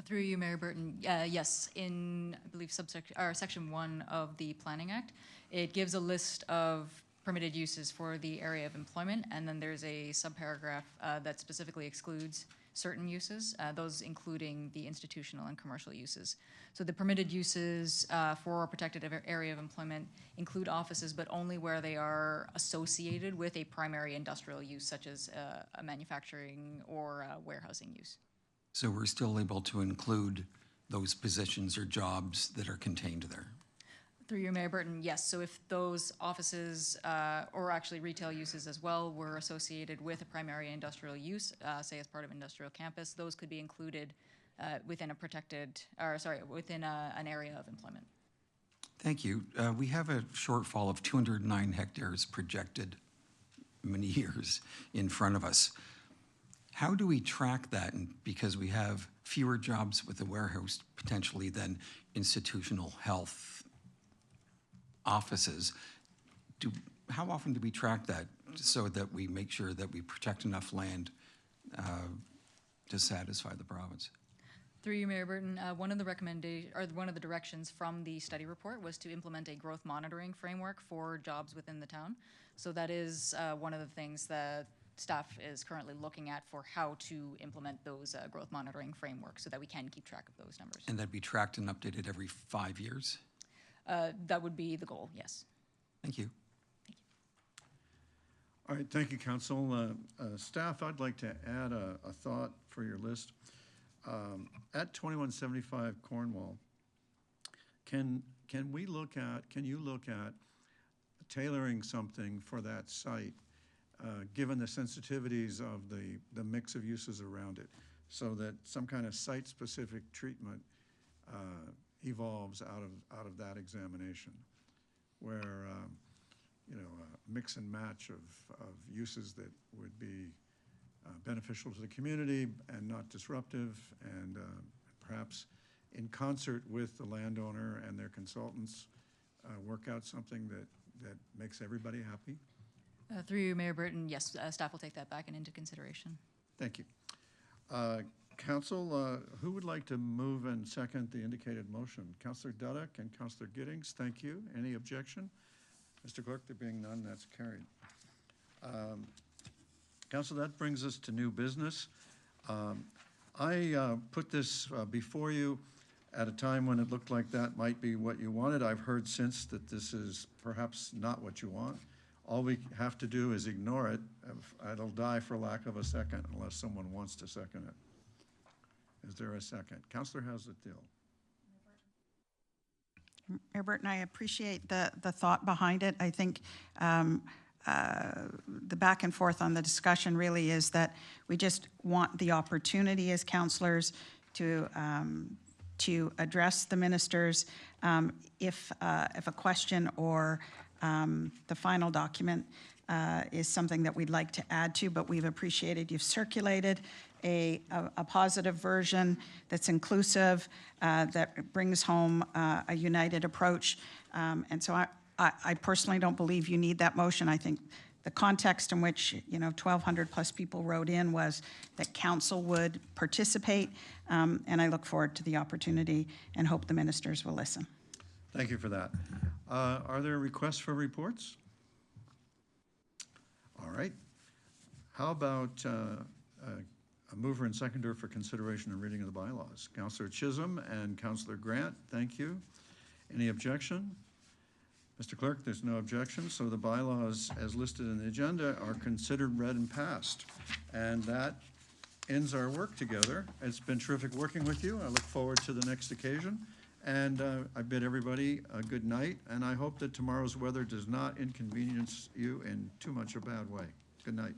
Through you, Mayor Burton. Yes, in, I believe, Section 1 of the Planning Act, it gives a list of permitted uses for the area of employment, and then there's a subparagraph that specifically excludes certain uses, those including the institutional and commercial uses. So the permitted uses for a protected area of employment include offices, but only where they are associated with a primary industrial use, such as a manufacturing or warehousing use. So we're still able to include those positions or jobs that are contained there? Through you, Mayor Burton, yes. So if those offices, or actually retail uses as well, were associated with a primary industrial use, say as part of industrial campus, those could be included within a protected, or sorry, within an area of employment. Thank you. We have a shortfall of 209 hectares projected many years in front of us. How do we track that? And because we have fewer jobs with the warehouse potentially than institutional health offices, how often do we track that so that we make sure that we protect enough land to satisfy the province? Through you, Mayor Burton, one of the directions from the study report was to implement a growth monitoring framework for jobs within the town. So that is one of the things that staff is currently looking at for how to implement those growth monitoring frameworks so that we can keep track of those numbers. And that'd be tracked and updated every 5 years? That would be the goal, yes. Thank you. All right, thank you, Council. Staff, I'd like to add a thought for your list. At 2175 Cornwall, can you look at tailoring something for that site, given the sensitivities of the mix of uses around it, so that some kind of site-specific treatment evolves out of that examination, where a mix and match of uses that would be beneficial to the community and not disruptive, and perhaps in concert with the landowner and their consultants, work out something that makes everybody happy. Through you, Mayor Burton, yes, staff will take that back and into consideration. Thank you. Council, who would like to move and second the indicated motion? Councillor Dudek and Councillor Giddings, thank you. Any objection? Mr. Clerk, there being none, that's carried. Council, that brings us to new business. I put this before you at a time when it looked like that might be what you wanted. I've heard since that this is perhaps not what you want. All we have to do is ignore it. It'll die for lack of a second unless someone wants to second it. Is there a second? Councillor, how's it deal? Mayor Burton, I appreciate the thought behind it. I think the back and forth on the discussion really is that we just want the opportunity as councillors to address the ministers if a question or the final document is something that we'd like to add to, but we've appreciated you've circulated a positive version that's inclusive, that brings home a united approach. And so I personally don't believe you need that motion. I think the context in which 1,200 plus people wrote in was that council would participate, and I look forward to the opportunity and hope the ministers will listen. Thank you for that. Are there requests for reports? All right. How about a mover and seconder for consideration and reading of the bylaws? Councillor Chisholm and Councillor Grant, thank you. Any objection? Mr. Clerk, there's no objection, so the bylaws as listed in the agenda are considered read and passed. And that ends our work together. It's been terrific working with you. I look forward to the next occasion. And I bid everybody a good night, and I hope that tomorrow's weather does not inconvenience you in too much a bad way. Good night.